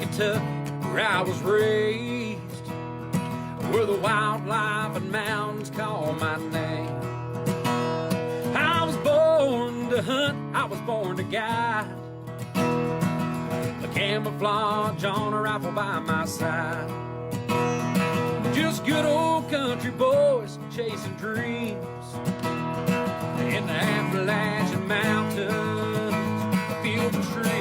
Kentucky, where I was raised, where the wildlife and mountains call my name. I was born to hunt, I was born to guide, a camouflage on a rifle by my side. Just good old country boys chasing dreams in the Appalachian Mountains, a field of trees.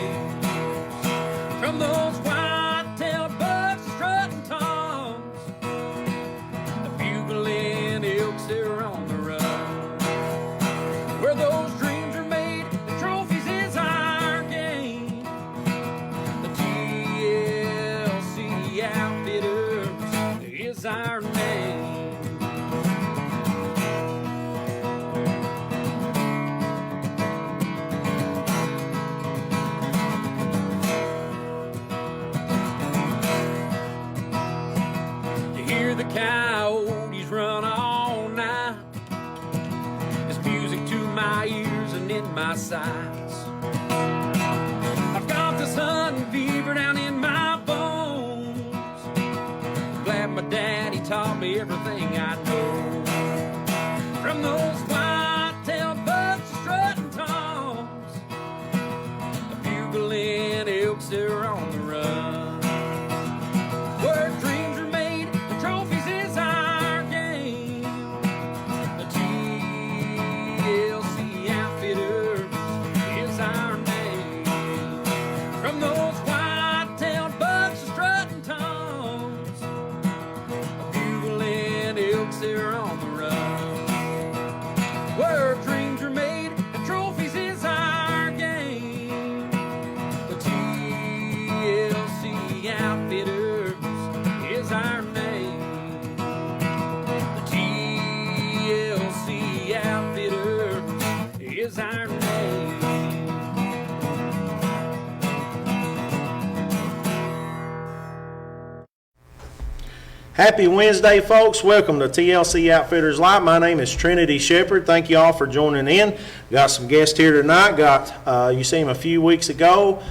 From those white-tailed bucks strutting toms, the bugling elks that are on the run. Where those dreams are made, the trophies is our game. The TLC Outfitters is our name. The coyotes run all night. It's music to my ears and in my sights. I've got this hunting fever down in my bones. Glad my daddy taught me everything I know. From those white-tailed bucks strutting toms, the bugling elks that are on the run. Where dreams are made, the trophies is our game. The TLC Outfitters is our name. From those white-tailed bucks strutting toms, the bugling elks that are on the run. Where dreams are made, the trophies is our game. The TLC Outfitters is our name. The TLC Outfitter is our name. Happy Wednesday, folks. Welcome to TLC Outfitters Live. My name is Trinity Shepard. Thank you all for joining in. Got some guests here tonight. You see him a few weeks ago.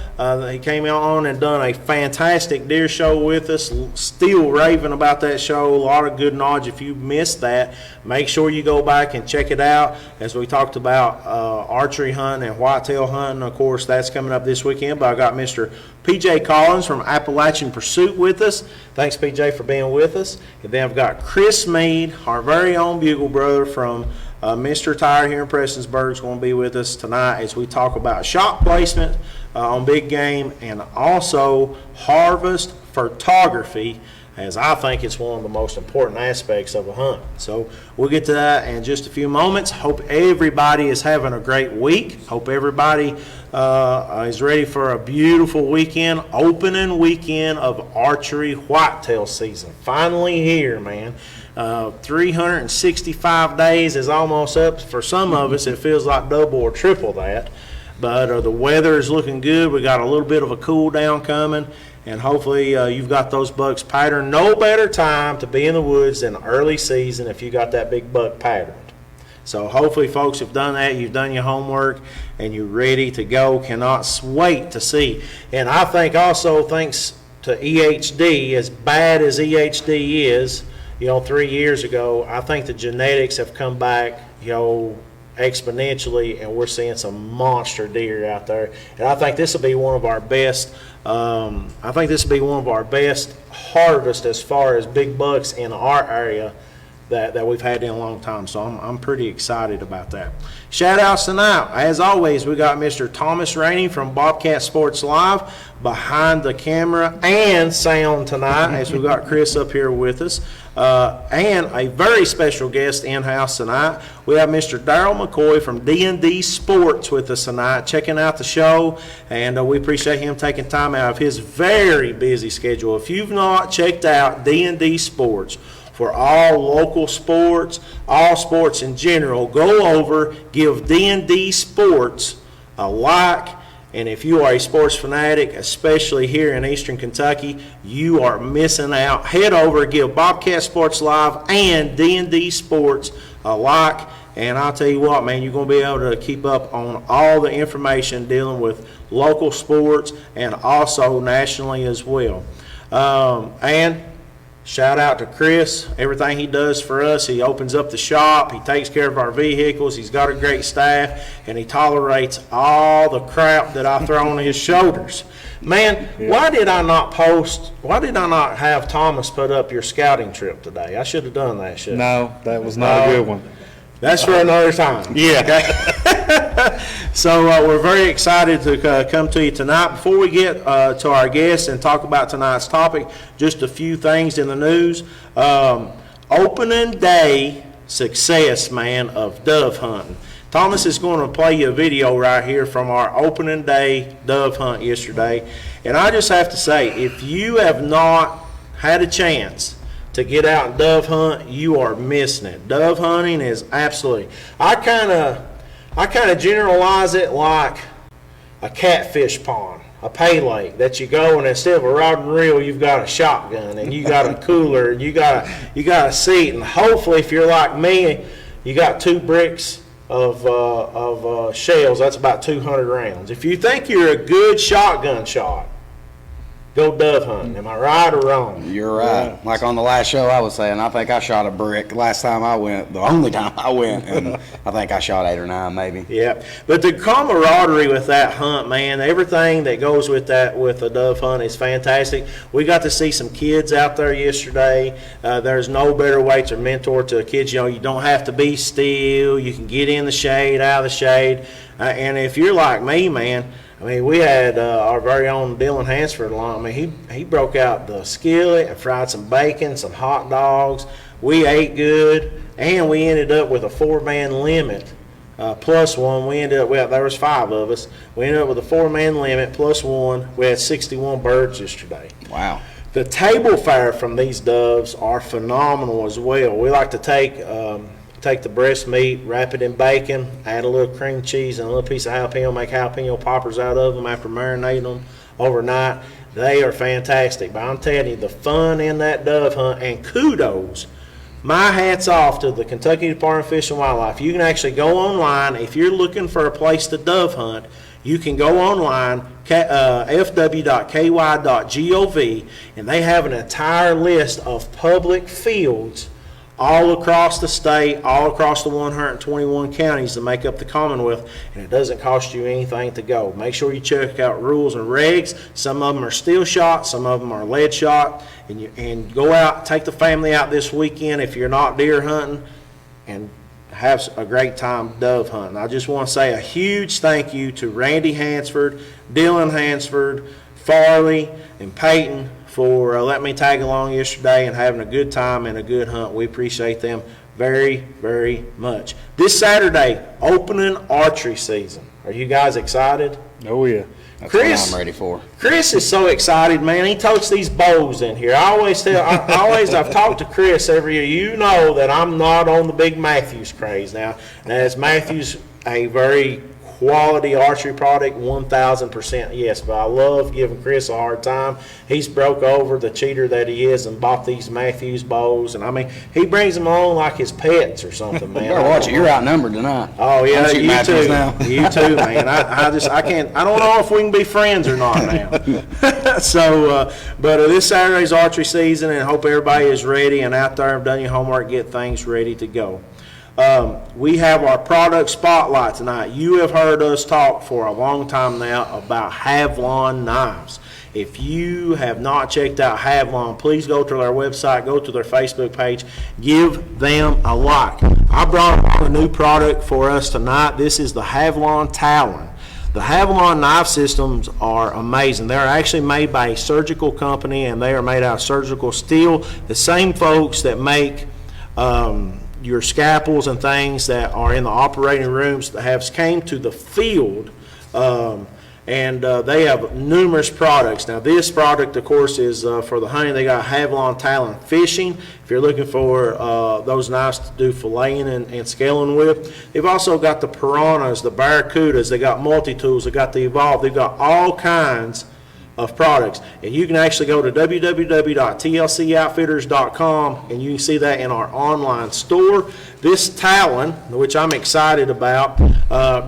He came out on and done a fantastic deer show with us. Still raving about that show. A lot of good knowledge. If you missed that, make sure you go back and check it out. As we talked about archery hunting and whitetail hunting, of course, that's coming up this weekend. But I got Mr. P.J. Collins from Appalachian Pursuit with us. Thanks, P.J., for being with us. And then I've got Chris Mead, our very own bugle brother from Mr. Tire here in Prestonsburg, is going to be with us tonight as we talk about shot placement on big game and also harvest photography, as I think it's one of the most important aspects of a hunt. So we'll get to that in just a few moments. Hope everybody is having a great week. Hope everybody is ready for a beautiful weekend, opening weekend of archery whitetail season. Finally here, man. 365 days is almost up. For some of us, it feels like double or triple that. But the weather is looking good. We got a little bit of a cool down coming. And hopefully you've got those bucks patterned. No better time to be in the woods than early season if you got that big buck patterned. So hopefully folks have done that. You've done your homework and you're ready to go. Cannot wait to see. And I think also thanks to EHD, as bad as EHD is, 3 years ago, I think the genetics have come back, exponentially, and we're seeing some monster deer out there. And I think this will be one of our best. Harvest as far as big bucks in our area that we've had in a long time. So I'm pretty excited about that. Shout outs tonight. As always, we got Mr. Thomas Rainey from Bobcat Sports Live behind the camera and sound tonight, as we got Chris up here with us. And a very special guest in-house tonight. We have Mr. Daryl McCoy from D&D Sports with us tonight, checking out the show, and we appreciate him taking time out of his very busy schedule. If you've not checked out D&D Sports, for all local sports, all sports in general, go over, give D&D Sports a like, and if you are a sports fanatic, especially here in Eastern Kentucky, you are missing out. Head over, give Bobcat Sports Live and D&D Sports a like, And I'll tell you what, man, you're going to be able to keep up on all the information dealing with local sports and also nationally as well. And shout out to Chris, everything he does for us. He opens up the shop, he takes care of our vehicles, he's got a great staff, and he tolerates all the crap that I throw on his shoulders. Man, why did I not have Thomas put up your scouting trip today? I should have done that, shouldn't I? No, that was not a good one. That's for another time. Yeah. Okay? So we're very excited to come to you tonight. Before we get to our guests and talk about tonight's topic, just a few things in the news. Opening day success, man, of dove hunting. Thomas is going to play you a video right here from our opening day dove hunt yesterday. And I just have to say, if you have not had a chance to get out and dove hunt, you are missing it. Dove hunting is absolutely, I kind of generalize it like a catfish pond, a pay lake that you go, and instead of a rod and reel, you've got a shotgun and you got a cooler and you got a seat, and hopefully if you're like me, you got 2 bricks of shells. That's about 200 rounds. If you think you're a good shotgun shot, go dove hunting. Am I right or wrong? You're right. Yeah. Like on the last show I was saying, I think I shot a brick last time I went, the only time I went, and I think I shot 8 or 9 maybe. Yeah, but the camaraderie with that hunt, man, everything that goes with that, with a dove hunt, is fantastic. We got to see some kids out there yesterday. There's no better way to mentor to kids. You know, you don't have to be still. You can get in the shade, out of the shade. And if you're like me, man, I mean, we had our very own Dylan Hansford along. I mean, he broke out the skillet and fried some bacon, some hot dogs. We ate good, and we ended up with a 4-man limit plus one. We ended up, well, there was 5 of us. We ended up with a 4-man limit plus one. We had 61 birds yesterday. Wow. The table fare from these doves are phenomenal as well. We like to take the breast meat, wrap it in bacon, add a little cream cheese and a little piece of jalapeno, make jalapeno poppers out of them after marinating them overnight. They are fantastic. But I'm telling you, the fun in that dove hunt, and kudos, my hat's off to the Kentucky Department of Fish and Wildlife. You can actually go online. If you're looking for a place to dove hunt, you can go online, fw.ky.gov, and they have an entire list of public fields all across the state, all across the 121 counties that make up the Commonwealth, and it doesn't cost you anything to go. Make sure you check out rules and regs. Some of them are steel shot, some of them are lead shot, and go out, take the family out this weekend if you're not deer hunting, and have a great time dove hunting. I just want to say a huge thank you to Randy Hansford, Dylan Hansford, Farley, and Peyton for letting me tag along yesterday and having a good time and a good hunt. We appreciate them very, very much. This Saturday, opening archery season. Are you guys excited? Oh, yeah. That's Chris, what I'm ready for. Chris is so excited, man. He totes these bows in here. I've talked to Chris every year. You know that I'm not on the big Matthews craze now. Now, is Matthews a very quality archery product? 1,000% yes, but I love giving Chris a hard time. He's broke over, the cheater that he is, and bought these Matthews bows, and I mean, he brings them on like his pets or something, man. You better watch it. You're outnumbered tonight. Oh yeah, I'm shooting you Matthews too. now. You too, man. I can't. I don't know if we can be friends or not now. So, but this Saturday's archery season, and I hope everybody is ready and out there and done your homework, get things ready to go. We have our product spotlight tonight. You have heard us talk for a long time now about Havlon knives. If you have not checked out Havlon, please go to their website, go to their Facebook page, give them a like. I brought a new product for us tonight. This is the Havlon Talon. The Havlon knife systems are amazing. They're actually made by a surgical company, and they are made out of surgical steel. The same folks that make your scalpels and things that are in the operating rooms that have came to the field, and they have numerous products. Now this product, of course, is for the hunting. They got Havlon Talon Fishing. If you're looking for those knives to do filleting and scaling with. They've also got the Piranhas, the Barracudas. They got multi-tools. They got the Evolve. They've got all kinds of products, and you can actually go to www.tlcoutfitters.com and you can see that in our online store. This Talon, which I'm excited about,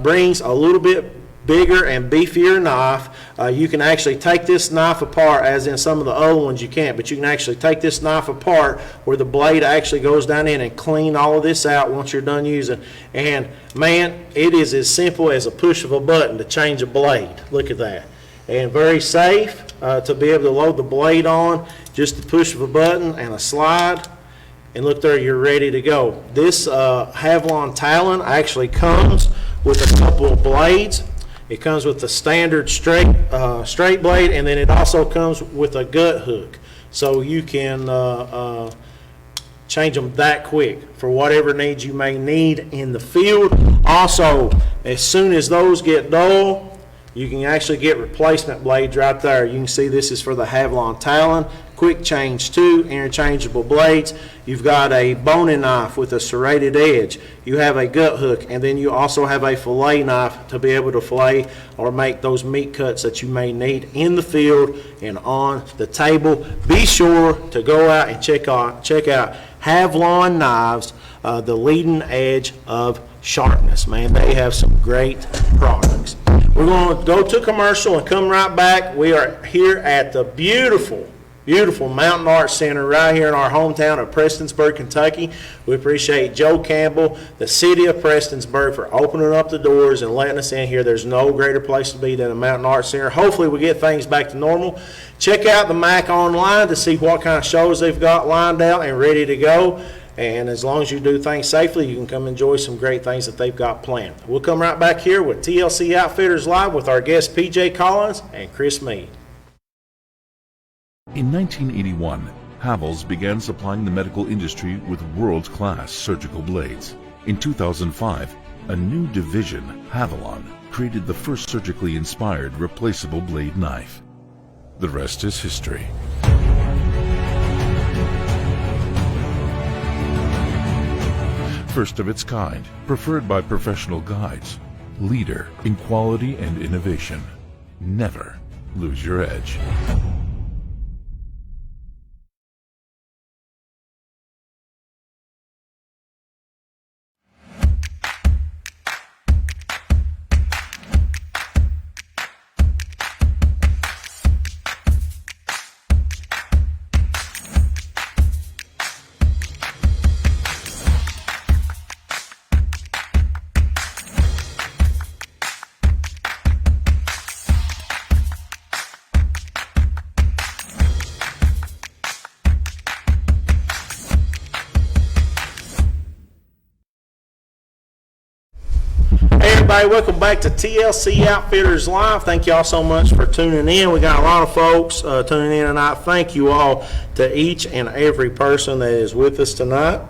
brings a little bit bigger and beefier knife. You can actually take this knife apart, as in some of the other ones you can't, but you can actually take this knife apart where the blade actually goes down in and clean all of this out once you're done using. And man, it is as simple as a push of a button to change a blade. Look at that. And very safe to be able to load the blade on, just the push of a button and a slide. And look there, you're ready to go. This Havalon Talon actually comes with a couple of blades. It comes with the standard straight blade, and then it also comes with a gut hook. So you can change them that quick for whatever needs you may need in the field. Also, as soon as those get dull, you can actually get replacement blades right there. You can see this is for the Havalon Talon. Quick change too, interchangeable blades. You've got a boning knife with a serrated edge. You have a gut hook, and then you also have a fillet knife to be able to fillet or make those meat cuts that you may need in the field and on the table. Be sure to go out and check out Havalon knives, the leading edge of sharpness. Man, they have some great products. We're going to go to commercial and come right back. We are here at the beautiful Mountain Arts Center right here in our hometown of Prestonsburg, Kentucky. We appreciate Joe Campbell, the city of Prestonsburg, for opening up the doors and letting us in here. There's no greater place to be than a Mountain Arts Center. Hopefully we get things back to normal. Check out the MAC online to see what kind of shows they've got lined out and ready to go. And as long as you do things safely, you can come enjoy some great things that they've got planned. We'll come right back here with TLC Outfitters Live with our guests PJ Collins and Chris Meade. In 1981, Havells began supplying the medical industry with world-class surgical blades. In 2005, a new division, Havalon, created the first surgically inspired replaceable blade knife. The rest is history. First of its kind, preferred by professional guides, leader in quality and innovation. Never lose your edge. Everybody, welcome back to TLC Outfitters Live. Thank you all so much for tuning in. We got a lot of folks tuning in tonight. Thank you all to each and every person that is with us tonight.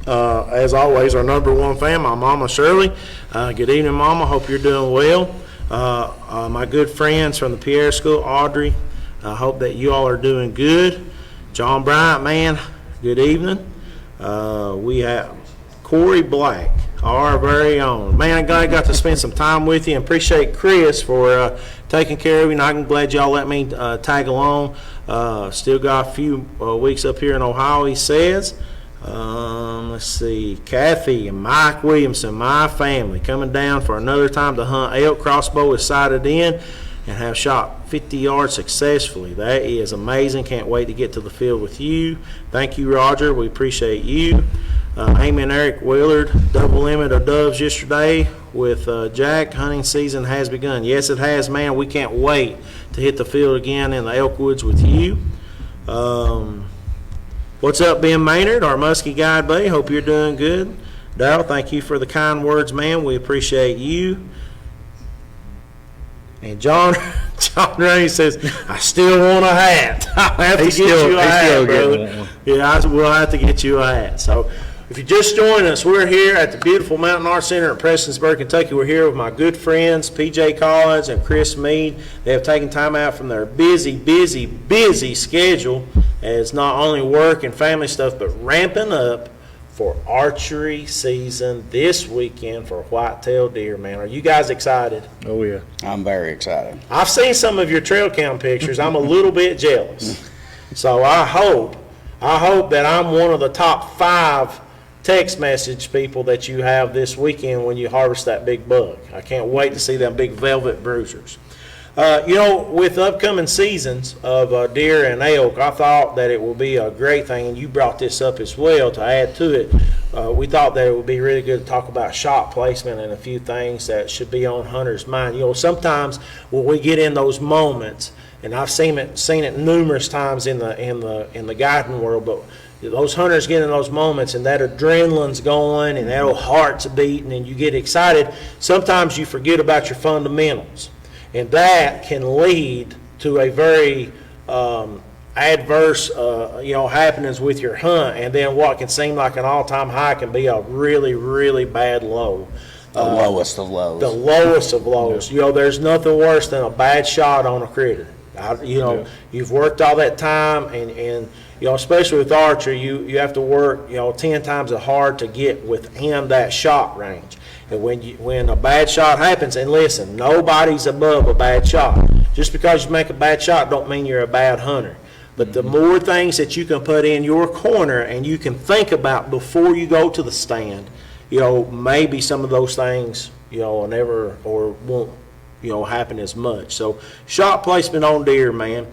As always, our number one fan, my mama Shirley. Good evening, Mama. Hope you're doing well. My good friends from the Pierre School, Audrey. I hope that you all are doing good. John Bryant, man, good evening. We have Corey Black, our very own. Man, I'm glad I got to spend some time with you, and appreciate Chris for taking care of you. And I'm glad y'all let me tag along. Still got a few weeks up here in Ohio, he says. Let's see, Kathy and Mike Williamson, my family, coming down for another time to hunt elk. Crossbow is sighted in and have shot 50 yards successfully. That is amazing. Can't wait to get to the field with you. Thank you, Roger. We appreciate you. Amy and Eric Willard, double limit of doves yesterday with Jack. Hunting season has begun. Yes, it has, man. We can't wait to hit the field again in the elk woods with you. What's up, Ben Maynard, our Muskie Guide buddy? Hope you're doing good. Darrell, thank you for the kind words, man. We appreciate you. And John Ray says, I still want a hat. I'll have to get you a hat, brother. Yeah, we'll have to get you a hat. So if you just joined us, we're here at the beautiful Mountain Arts Center in Prestonsburg, Kentucky. We're here with my good friends, PJ Collins and Chris Meade. They have taken time out from their busy schedule as not only work and family stuff, but ramping up for archery season this weekend for whitetail deer, man. Are you guys excited? Oh, yeah. I'm very excited. I've seen some of your trail cam pictures. I'm a little bit jealous. So I hope that I'm one of the top 5 text message people that you have this weekend when you harvest that big buck. I can't wait to see them big velvet bruisers. With upcoming seasons of deer and elk, I thought that it would be a great thing, and you brought this up as well to add to it. We thought that it would be really good to talk about shot placement and a few things that should be on hunters' mind. Sometimes when we get in those moments, and I've seen it numerous times in the guiding world, but those hunters get in those moments and that adrenaline's going and that old heart's beating and you get excited. Sometimes you forget about your fundamentals, and that can lead to a very adverse happenings with your hunt, and then what can seem like an all-time high can be a really, really bad low. The lowest of lows. The lowest of lows. There's nothing worse than a bad shot on a critter. You've worked all that time, and especially with archery, you have to work 10 times as hard to get within that shot range. And when a bad shot happens, and listen, nobody's above a bad shot. Just because you make a bad shot don't mean you're a bad hunter. But the more things that you can put in your corner and you can think about before you go to the stand, maybe some of those things, never or won't, happen as much. So shot placement on deer, man.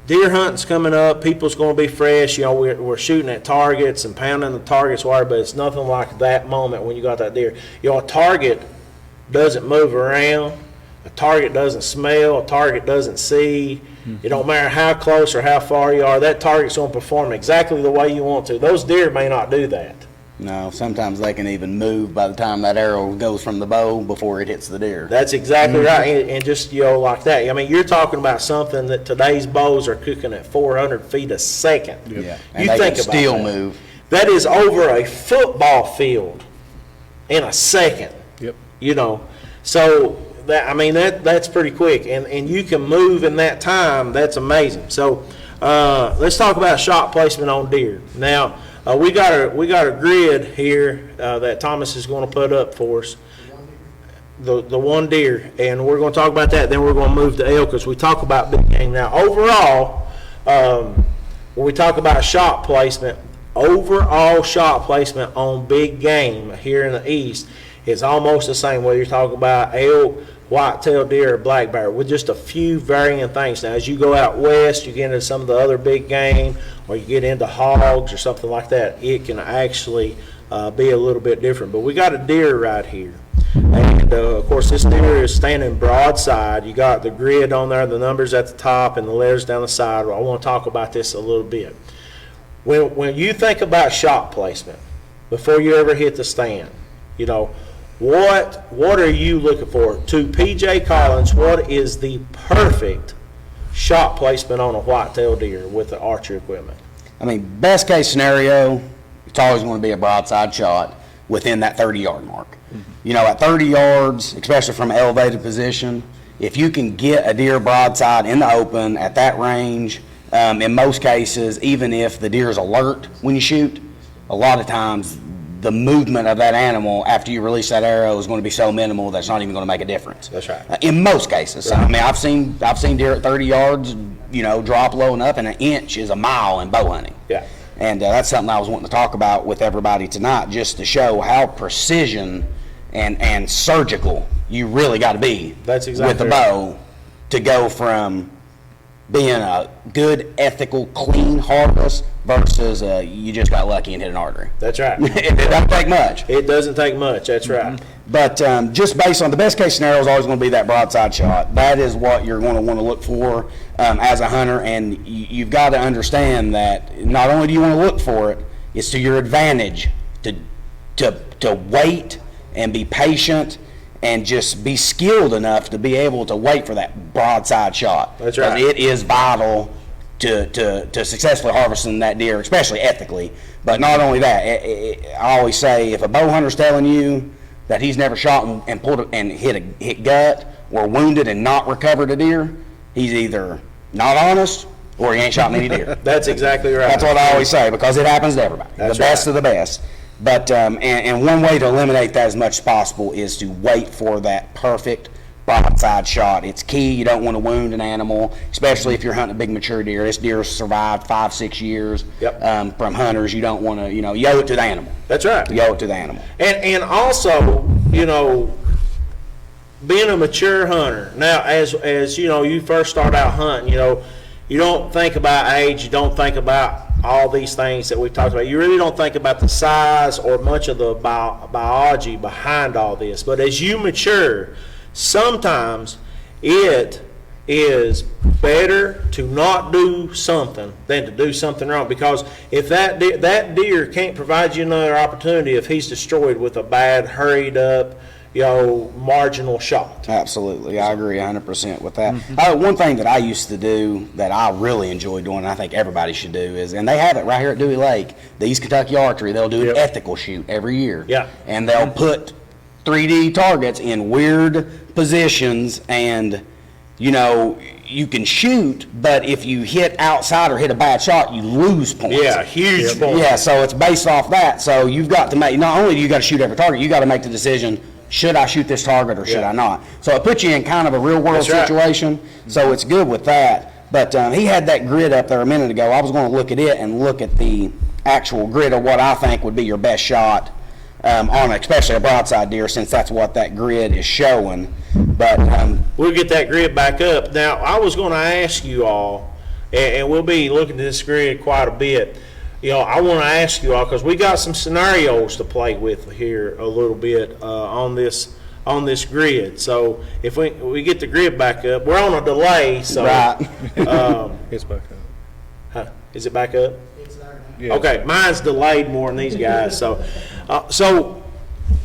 Deer hunting's coming up. People's going to be fresh. We're shooting at targets and pounding the targets wire, but it's nothing like that moment when you got that deer. A target doesn't move around. A target doesn't smell. A target doesn't see. It don't matter how close or how far you are. That target's going to perform exactly the way you want to. Those deer may not do that. No, sometimes they can even move by the time that arrow goes from the bow before it hits the deer. That's exactly right, and just like that. I mean, you're talking about something that today's bows are cooking at 400 feet a second. Yeah, and they can still move. That is over a football field in a second. Yep. So that's pretty quick, and you can move in that time. That's amazing. So let's talk about shot placement on deer now. We got a grid here that Thomas is going to put up for us. The one deer, and we're going to talk about that. Then we're going to move to elk as we talk about big game. Now, overall, when we talk about shot placement, overall shot placement on big game here in the East is almost the same. Whether you're talking about elk, white-tailed deer, or black bear, with just a few varying things. Now, as you go out west, you get into some of the other big game, or you get into hogs or something like that, it can actually be a little bit different. But we got a deer right here. And, of course, this deer is standing broadside. You got the grid on there, the numbers at the top, and the letters down the side. I want to talk about this a little bit. When you think about shot placement, before you ever hit the stand, what are you looking for? To P.J. Collins, what is the perfect shot placement on a white-tailed deer with the archery equipment? I mean, best case scenario, it's always going to be a broadside shot within that 30-yard mark. Mm-hmm. At 30 yards, especially from an elevated position, if you can get a deer broadside in the open at that range, in most cases, even if the deer is alert when you shoot, a lot of times the movement of that animal after you release that arrow is going to be so minimal that's not even going to make a difference. That's right. In most cases. Right. I mean, I've seen deer at 30 yards, drop low and up, and an inch is a mile in bow hunting. Yeah. And that's something I was wanting to talk about with everybody tonight, just to show how precision and surgical you really got to be. That's exactly with the bow to go from being a good, ethical, clean harvest versus you just got lucky and hit an artery. That's right. It doesn't take much. It doesn't take much. That's right. But just based on the best case scenario is always going to be that broadside shot. That is what you're going to want to look for as a hunter, and you've got to understand that not only do you want to look for it, it's to your advantage to wait and be patient and just be skilled enough to be able to wait for that broadside shot. That's right. It is vital to successfully harvesting that deer, especially ethically. But not only that, I always say if a bow hunter's telling you that he's never shot and pulled and hit gut or wounded and not recovered a deer, he's either not honest or he ain't shot many deer. That's exactly right. That's what I always say, because it happens to everybody. That's the best right. of the best. But and one way to eliminate that as much as possible is to wait for that perfect broadside shot. It's key. You don't want to wound an animal, especially if you're hunting a big mature deer. This deer survived 5-6 years from hunters. You don't want to, you owe it to the animal. That's right. You owe it to the animal. And also, being a mature hunter. Now, as you first start out hunting, you don't think about age. You don't think about all these things that we've talked about. You really don't think about the size or much of the biology behind all this. But as you mature, sometimes it is better to not do something than to do something wrong. Because if that deer can't provide you another opportunity if he's destroyed with a bad, hurried up, marginal shot. Absolutely. I agree 100% with that. One thing that I used to do that I really enjoy doing, and I think everybody should do, is, and they have it right here at Dewey Lake, the East Kentucky Archery, they'll do an ethical shoot every year. Yeah. And they'll put 3D targets in weird positions, and, you can shoot, but if you hit outside or hit a bad shot, you lose points. Yeah, huge points. Yeah, so it's based off that. So you've got to make, not only do you got to shoot every target, you got to make the decision, should I shoot this target or should I not? So it puts you in kind of a real world situation. So it's good with that. But he had that grid up there a minute ago. I was going to look at it and look at the actual grid of what I think would be your best shot on especially a broadside deer, since that's what that grid is showing. But we'll get that grid back up. Now, I was going to ask you all, and we'll be looking at this grid quite a bit. I want to ask you all, because we got some scenarios to play with here a little bit on this grid. So if we get the grid back up, we're on a delay. So It's back up. is it back up? It's there now. Yeah, Okay, mine's delayed more than these guys. So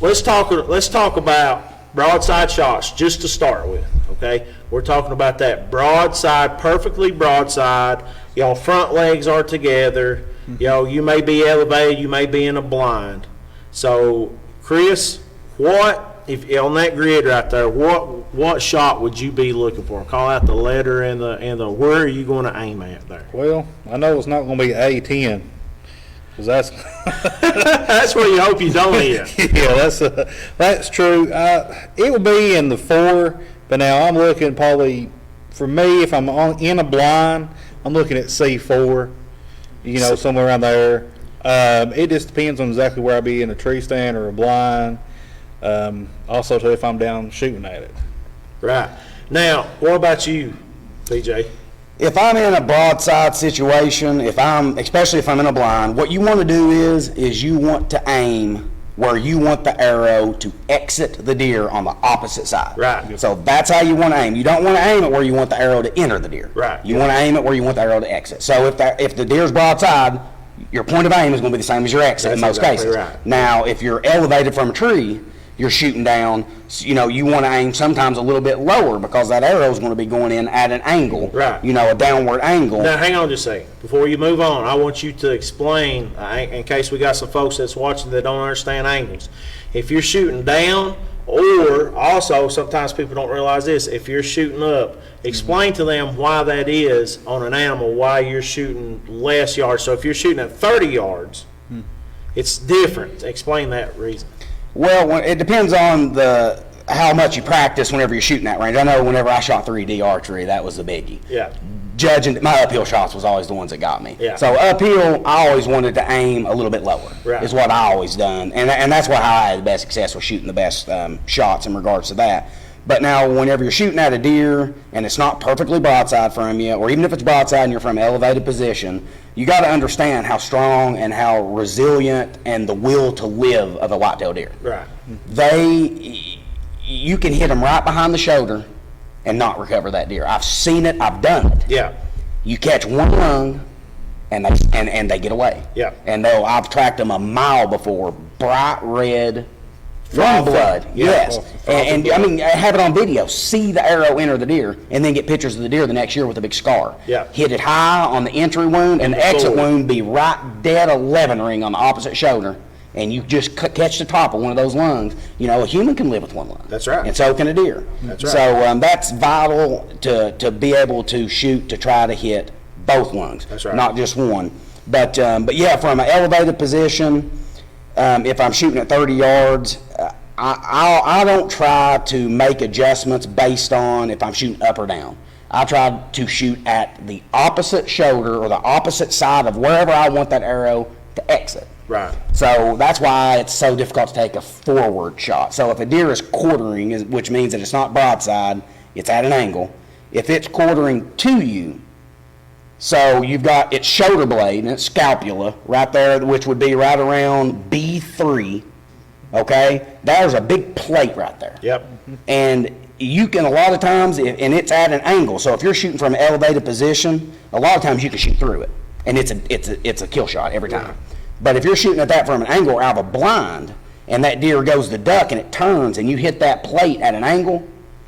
let's talk about broadside shots just to start with. Okay, we're talking about that broadside, perfectly broadside. Front legs are together. You may be elevated, you may be in a blind. So, Chris, if on that grid right there, what shot would you be looking for? Call out the letter and the where are you going to aim at there? Well, I know it's not going to be A10, because that's That's where you hope you don't hit. yeah, that's true. It will be in the 4, but now I'm looking probably, for me, if I'm in a blind, I'm looking at C4. Somewhere around there. It just depends on exactly where I be in a tree stand or a blind. Also, too, if I'm down shooting at it. Right. Now, what about you, BJ? if I'm in a broadside situation, especially if I'm in a blind, what you want to do is you want to aim where you want the arrow to exit the deer on the opposite side. Right. So that's how you want to aim. You don't want to aim it where you want the arrow to enter the deer. Right. You want to aim it where you want the arrow to exit. So if the deer's broadside, your point of aim is going to be the same as your exit in most cases. Right. Now, if you're elevated from a tree, you're shooting down, you want to aim sometimes a little bit lower because that arrow is going to be going in at an angle, right. A downward angle. Now, hang on just a second. Before you move on, I want you to explain, in case we got some folks that's watching that don't understand angles. If you're shooting down, or also, sometimes people don't realize this, if you're shooting up, explain to them why that is on an animal, why you're shooting less yards. So if you're shooting at 30 yards, it's different. Explain that reason. Well, it depends on how much you practice whenever you're shooting that range. I know whenever I shot 3D archery, that was the biggie. Yeah. Judging, my uphill shots was always the ones that got me. Yeah. So uphill, I always wanted to aim a little bit lower. Right. Is what I always done, and that's how I had the best success with shooting the best shots in regards to that. But now, whenever you're shooting at a deer and it's not perfectly broadside from you, or even if it's broadside and you're from an elevated position, you got to understand how strong and how resilient and the will to live of a whitetail deer. Right. You can hit them right behind the shoulder and not recover that deer. I've seen it. I've done it. Yeah. You catch one lung, and they get away. Yeah. And I've tracked them a mile before, bright red. From blood, Yeah. yes. And I mean, have it on video. See the arrow enter the deer, and then get pictures of the deer the next year with a big scar. Yeah. Hit it high on the entry wound, and the exit wound be right dead 11 ring on the opposite shoulder, and you just catch the top of one of those lungs. A human can live with one lung. That's right. And so can a deer. That's right. So that's vital to be able to shoot to try to hit both lungs. That's right. Not just one. But yeah, from an elevated position. If I'm shooting at 30 yards, I don't try to make adjustments based on if I'm shooting up or down. I try to shoot at the opposite shoulder or the opposite side of wherever I want that arrow to exit. Right. So that's why it's so difficult to take a forward shot. So if a deer is quartering, which means that it's not broadside, it's at an angle. If it's quartering to you, so you've got its shoulder blade and its scapula right there, which would be right around B3, okay? There's a big plate right there. Yep. And you can, a lot of times, and it's at an angle, so if you're shooting from an elevated position, a lot of times you can shoot through it, and it's a kill shot every time. But if you're shooting at that from an angle out of a blind, and that deer goes to duck and it turns, and you hit that plate at an angle,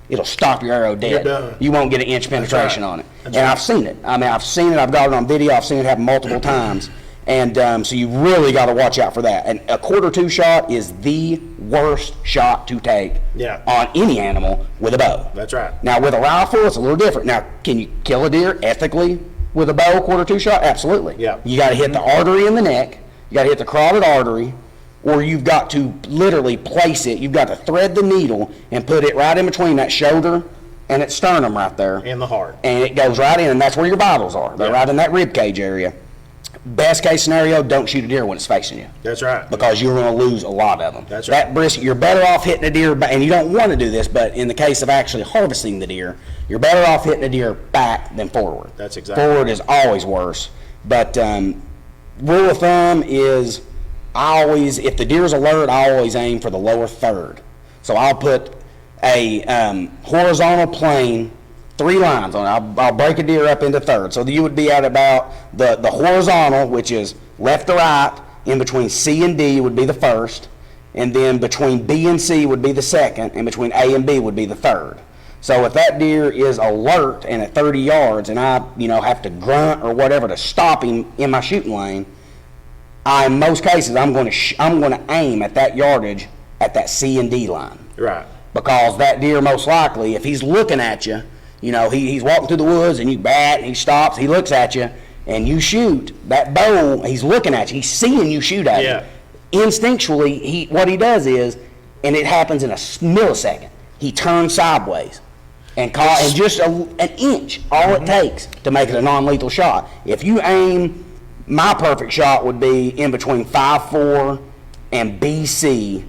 it'll stop your arrow dead. You're done. You won't get an inch penetration on it. That's And right. I've seen it. I mean, I've seen it. I've got it on video. I've seen it happen multiple times. And so you really got to watch out for that. And a quarter-two shot is the worst shot to take Yeah. on any animal with a bow. That's right. Now, with a rifle, it's a little different. Now, can you kill a deer ethically with a bow quarter-two shot? Absolutely. Yeah. You got to hit the artery in the neck. You got to hit the carotid artery, or you've got to literally place it. You've got to thread the needle and put it right in between that shoulder and its sternum right there. In the heart. And it goes right in, and that's where your vitals are. They're Yeah. right in that rib cage area. Best case scenario, don't shoot a deer when it's facing you, That's right. because you're going to lose a lot of them. That's right. That brisket, you're better off hitting a deer back, and you don't want to do this, but in the case of actually harvesting the deer, you're better off hitting a deer back than forward. That's exactly Forward right. is always worse. But rule of thumb is, if the deer's alert, I always aim for the lower third. So I'll put a horizontal plane, 3 lines on it. I'll break a deer up into thirds. So you would be at about the horizontal, which is left to right, in between C and D would be the first, and then between B and C would be the second, and between A and B would be the third. So if that deer is alert and at 30 yards, and I have to grunt or whatever to stop him in my shooting lane, in most cases I'm going to aim at that yardage at that C and D line. Right. Because that deer, most likely, if he's looking at you, he's walking through the woods and you bat and he stops, he looks at you, and you shoot, that bow, he's looking at you, he's seeing you shoot at Yeah. him. Instinctually, what he does is, and it happens in a millisecond, he turns sideways and just an inch, all it takes to make it a non-lethal shot. If you aim, my perfect shot would be in between 5-4 and BC.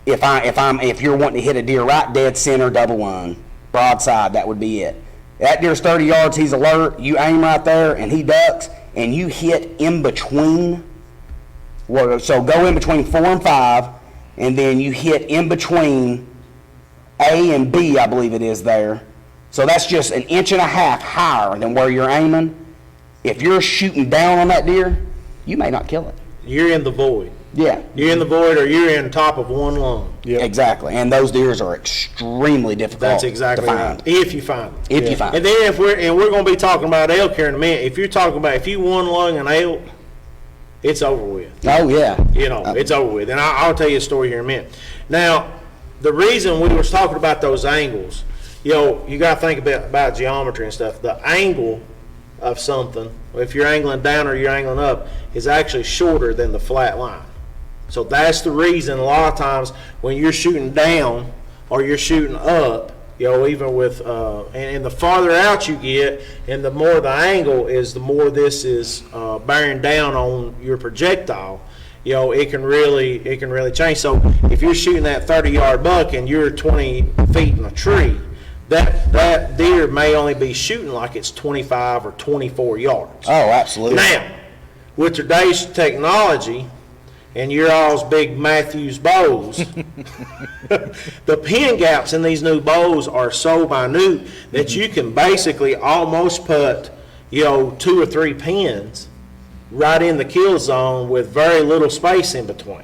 If you're wanting to hit a deer right dead center, double line, broadside, that would be it. That deer's 30 yards, he's alert, you aim right there, and he ducks, and you hit in between. So go in between 4 and 5, and then you hit in between A and B, I believe it is there. So that's just an inch and a half higher than where you're aiming. If you're shooting down on that deer, you may not kill it. You're in the void. Yeah. You're in the void, or you're in top of one lung. Yep. Exactly, and those deers are extremely difficult That's exactly to right. find. If you find them. If you find And them. then we're going to be talking about elk here in a minute. If you one lung an elk, it's over with. Oh yeah. It's over with. And I'll tell you a story here in a minute. Now, the reason we was talking about those angles, you got to think about geometry and stuff. The angle of something, if you're angling down or you're angling up, is actually shorter than the flat line. So that's the reason a lot of times when you're shooting down or you're shooting up, even with, and the farther out you get and the more the angle is, the more this is bearing down on your projectile, it can really change. So if you're shooting that 30-yard buck and you're 20 feet in a tree, that deer may only be shooting like it's 25 or 24 yards. Oh, absolutely. Now, with today's technology and your all's big Matthews bows, the pin gaps in these new bows are so minute that you can basically almost put, 2 or 3 pins right in the kill zone with very little space in between.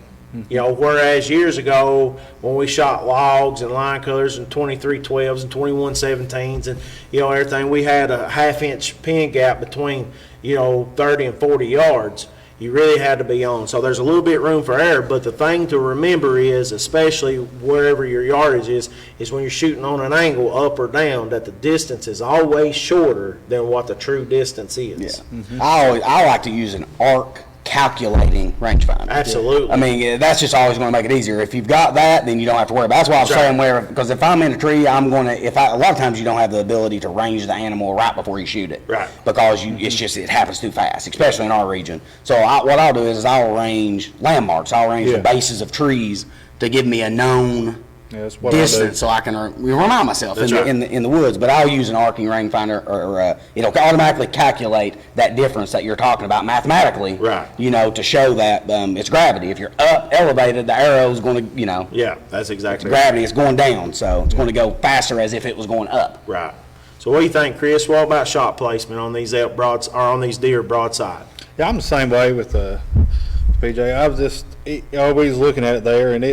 Whereas years ago when we shot logs and line colors and 23-12s and 21-17s and, everything, we had a half-inch pin gap between, 30 and 40 yards. You really had to be on. So there's a little bit room for error, but the thing to remember is, especially wherever your yardage is when you're shooting on an angle up or down, that the distance is always shorter than what the true distance is. I like to use an arc calculating rangefinder. Absolutely. I mean, that's just always going to make it easier. If you've got that, then you don't have to worry about it. That's why I was That's saying where, because if I'm in a tree, a lot of times you don't have the ability to range the animal right before you shoot it. Right. Because it happens too fast, especially in our region. So what I'll do is I'll range landmarks. I'll range the bases of trees to give me a known Yeah, that's what I do. distance, so I can remind myself That's in the woods. But I'll use an arcing rangefinder, or it'll automatically calculate that difference that you're talking about mathematically. Right. To show that it's gravity. If you're up elevated, the arrow's going to Yeah, that's exactly right. gravity is going down, so it's going to go faster as if it was going up. Right. So what do you think, Chris? What about shot placement on these on these deer broadside? Yeah, I'm the same way with PJ. I was just always looking at it there, and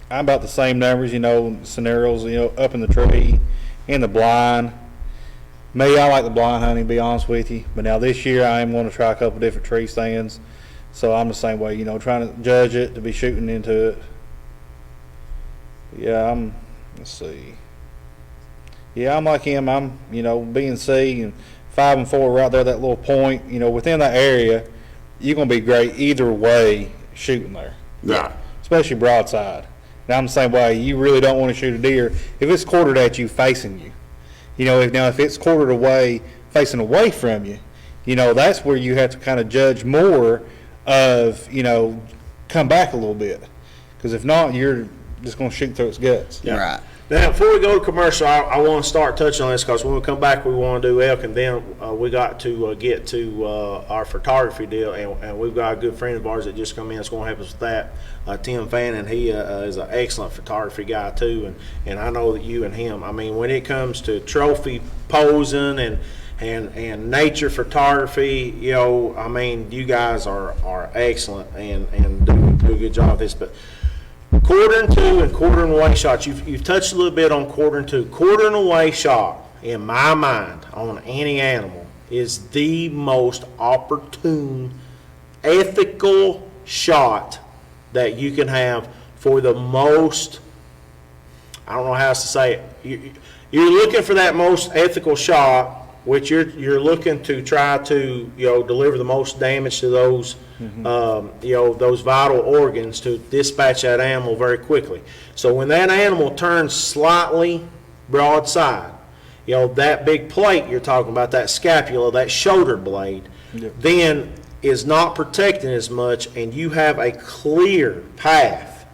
I'm about the same numbers, scenarios, up in the tree, in the blind. Me, I like the blind hunting, to be honest with you. But now this year, I am going to try a couple different tree stands. So I'm the same way, trying to judge it, to be shooting into it. Yeah, let's see. Yeah, I'm like him. I'm, B and C and 5 and 4 right there, that little point, within that area, you're going to be great either way shooting there. Yeah. Especially broadside. Now, I'm the same way. You really don't want to shoot a deer if it's quartered at you, facing you. If it's quartered away, facing away from you, that's where you have to kind of judge more of, come back a little bit. Because if not, you're just going to shoot through its guts. Yeah. Right. Now, before we go to commercial, I want to start touching on this because when we come back, we want to do elk, and then we got to get to our photography deal, and we've got a good friend of ours that just come in that's going to help us with that, Tim Fannin. He is an excellent photography guy too, and I know that you and him, I mean, when it comes to trophy posing and nature photography, I mean, you guys are excellent and do a good job of this, but quarter to and quarter and away shots. You've touched a little bit on quarter and 2. Quarter and away shot, in my mind, on any animal, is the most opportune, ethical shot that you can have for the most. I don't know how else to say it. You're looking for that most ethical shot, which you're looking to try to deliver the most damage to those those vital organs to dispatch that animal very quickly. So when that animal turns slightly broadside, that big plate you're talking about, that scapula, that shoulder blade, then is not protecting as much, and you have a clear path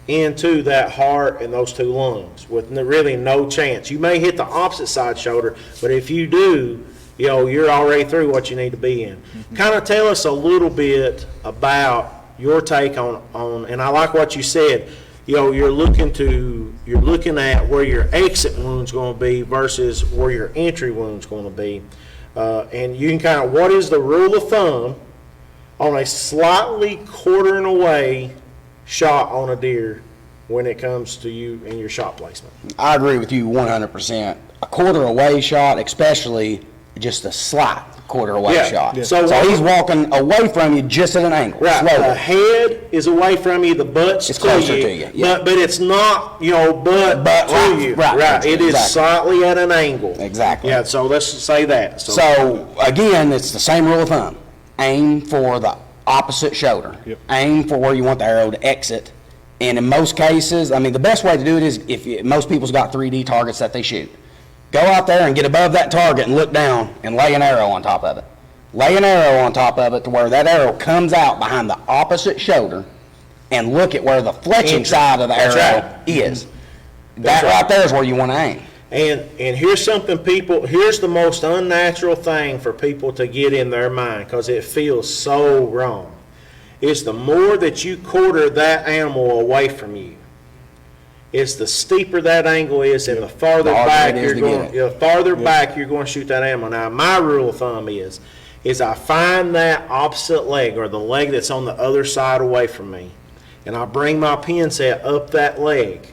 into that heart and those 2 lungs with really no chance. You may hit the opposite side shoulder, but if you do, you're already through what you need to be in. Kind of tell us a little bit about your take on, and I like what you said. You're looking at where your exit wound's going to be versus where your entry wound's going to be, and you can kind of, what is the rule of thumb on a slightly quartering away shot on a deer when it comes to you and your shot placement? I agree with you 100%. A quarter away shot, especially just a slight quarter away shot. Yeah. So he's walking away from you just at an angle. Right. Slowly. The head is away from you, the butt's It's closer to you, yeah. but it's not, butt to right, you. right, It is exactly. slightly at an angle. Exactly. Yeah, so let's say that. So again, it's the same rule of thumb. Aim for the opposite shoulder. Yep. Aim for where you want the arrow to exit. And in most cases, I mean, the best way to do it is most people's got 3D targets that they shoot. Go out there and get above that target and look down and lay an arrow on top of it. Lay an arrow on top of it to where that arrow comes out behind the opposite shoulder, and look at where the fletching side of the That's arrow right. is. That's That right there is where you want to aim. And here's something here's the most unnatural thing for people to get in their mind because it feels so wrong. It's the more that you quarter that animal away from you, it's the steeper that angle is, and the farther The harder back it is you're to going. get it. The farther back you're going to shoot that animal. Now, my rule of thumb is I find that opposite leg or the leg that's on the other side away from me, and I bring my pin set up that leg.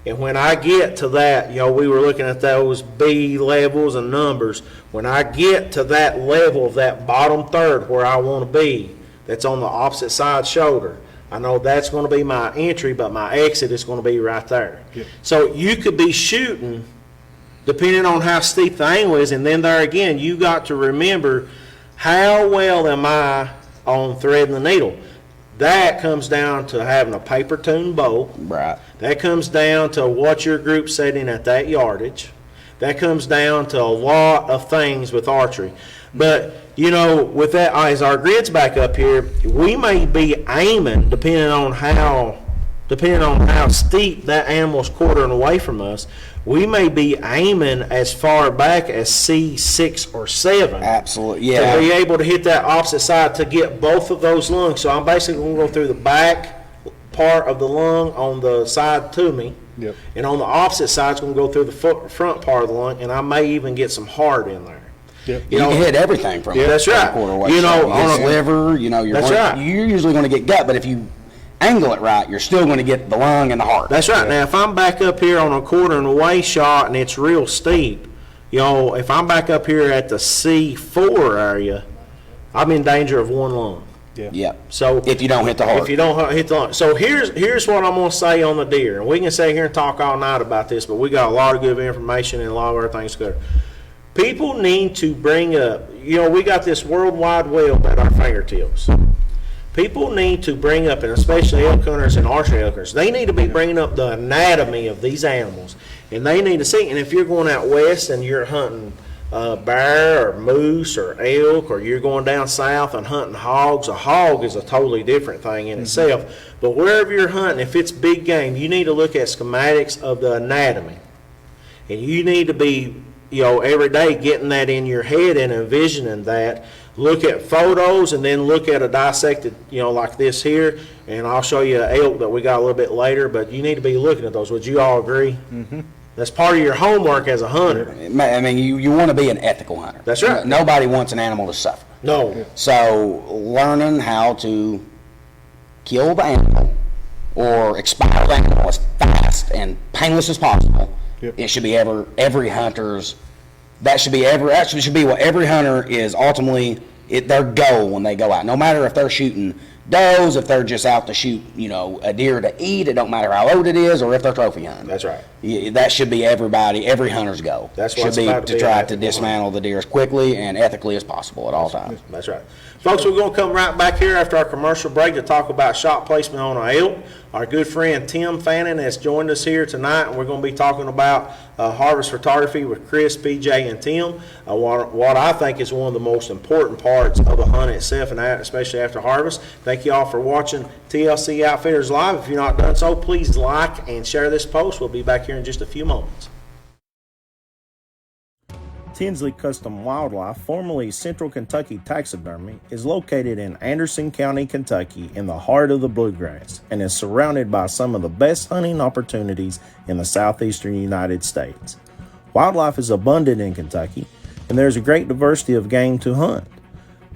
And when I get to that, we were looking at those B levels and numbers. When I get to that level of that bottom third where I want to be, that's on the opposite side shoulder, I know that's going to be my entry, but my exit is going to be right there. Yep. So you could be shooting, depending on how steep the angle is, and then there again, you got to remember how well am I on threading the needle. That comes down to having a paper tune bow. Right. That comes down to what your group's setting at that yardage. That comes down to a lot of things with archery. But, you know, with that, as our grid's back up here, we may be aiming, depending on how steep that animal's quartering away from us, we may be aiming as far back as C6 or 7. Absolutely, To yeah. be able to hit that opposite side to get both of those lungs. So I'm basically going to go through the back part of the lung on the side to me. Yep. And on the opposite side, it's going to go through the front part of the lung, and I may even get some heart in there. Yep. You can hit everything from That's right. quarter way. You know, you on hit a- liver, you know, That's right. you're usually going to get gut, but if you angle it right, you're still going to get the lung and the heart. That's right. Now, if I'm back up here on a quartering away shot and it's real steep, you know, if I'm back up here at the C4 area, I'm in danger of one lung. Yep. So If you don't hit the heart. If you don't hit the lung. So here's what I'm going to say on the deer. And we can sit here and talk all night about this, but we got a lot of good information and a lot of other things to cover. People need to bring up, you know, we got this World Wide Web at our fingertips. People need to bring up, and especially elk hunters and archery elk hunters, they need to be bringing up the anatomy of these animals. And they need to see, and if you're going out west and you're hunting bear or moose or elk, or you're going down south and hunting hogs, a hog is a totally different thing in itself. But wherever you're hunting, if it's big game, you need to look at schematics of the anatomy. And you need to be, you know, every day getting that in your head and envisioning that. Look at photos and then look at a dissected, you know, like this here. And I'll show you an elk that we got a little bit later, but you need to be looking at those. Would you all agree? Mm-hmm. That's part of your homework as a hunter. I mean, you want to be an ethical hunter. That's right. Nobody wants an animal to suffer. No. So learning how to kill the animal or expire the animal as fast and painless as possible, it should be every hunter's. That should be what every hunter is ultimately their goal when they go out. No matter if they're shooting does, if they're just out to shoot, you know, a deer to eat, it don't matter how old it is, or if they're trophy hunting. That's right. That should be every hunter's goal. That's what should it's be about to to be, try an to ethical dismantle the deer as quickly and ethically as possible at all times. That's right. Folks, we're going to come right back here after our commercial break to talk about shot placement on an elk. Our good friend Tim Fannin has joined us here tonight, and we're going to be talking about harvest photography with Chris, PJ, and Tim. What I think is one of the most important parts of the hunt itself, and especially after harvest. Thank you all for watching TLC Outfitters Live. If you're not done so, please like and share this post. We'll be back here in just a few moments. Tinsley Custom Wildlife, formerly Central Kentucky Taxidermy, is located in Anderson County, Kentucky, in the heart of the bluegrass, and is surrounded by some of the best hunting opportunities in the southeastern United States. Wildlife is abundant in Kentucky, and there's a great diversity of game to hunt.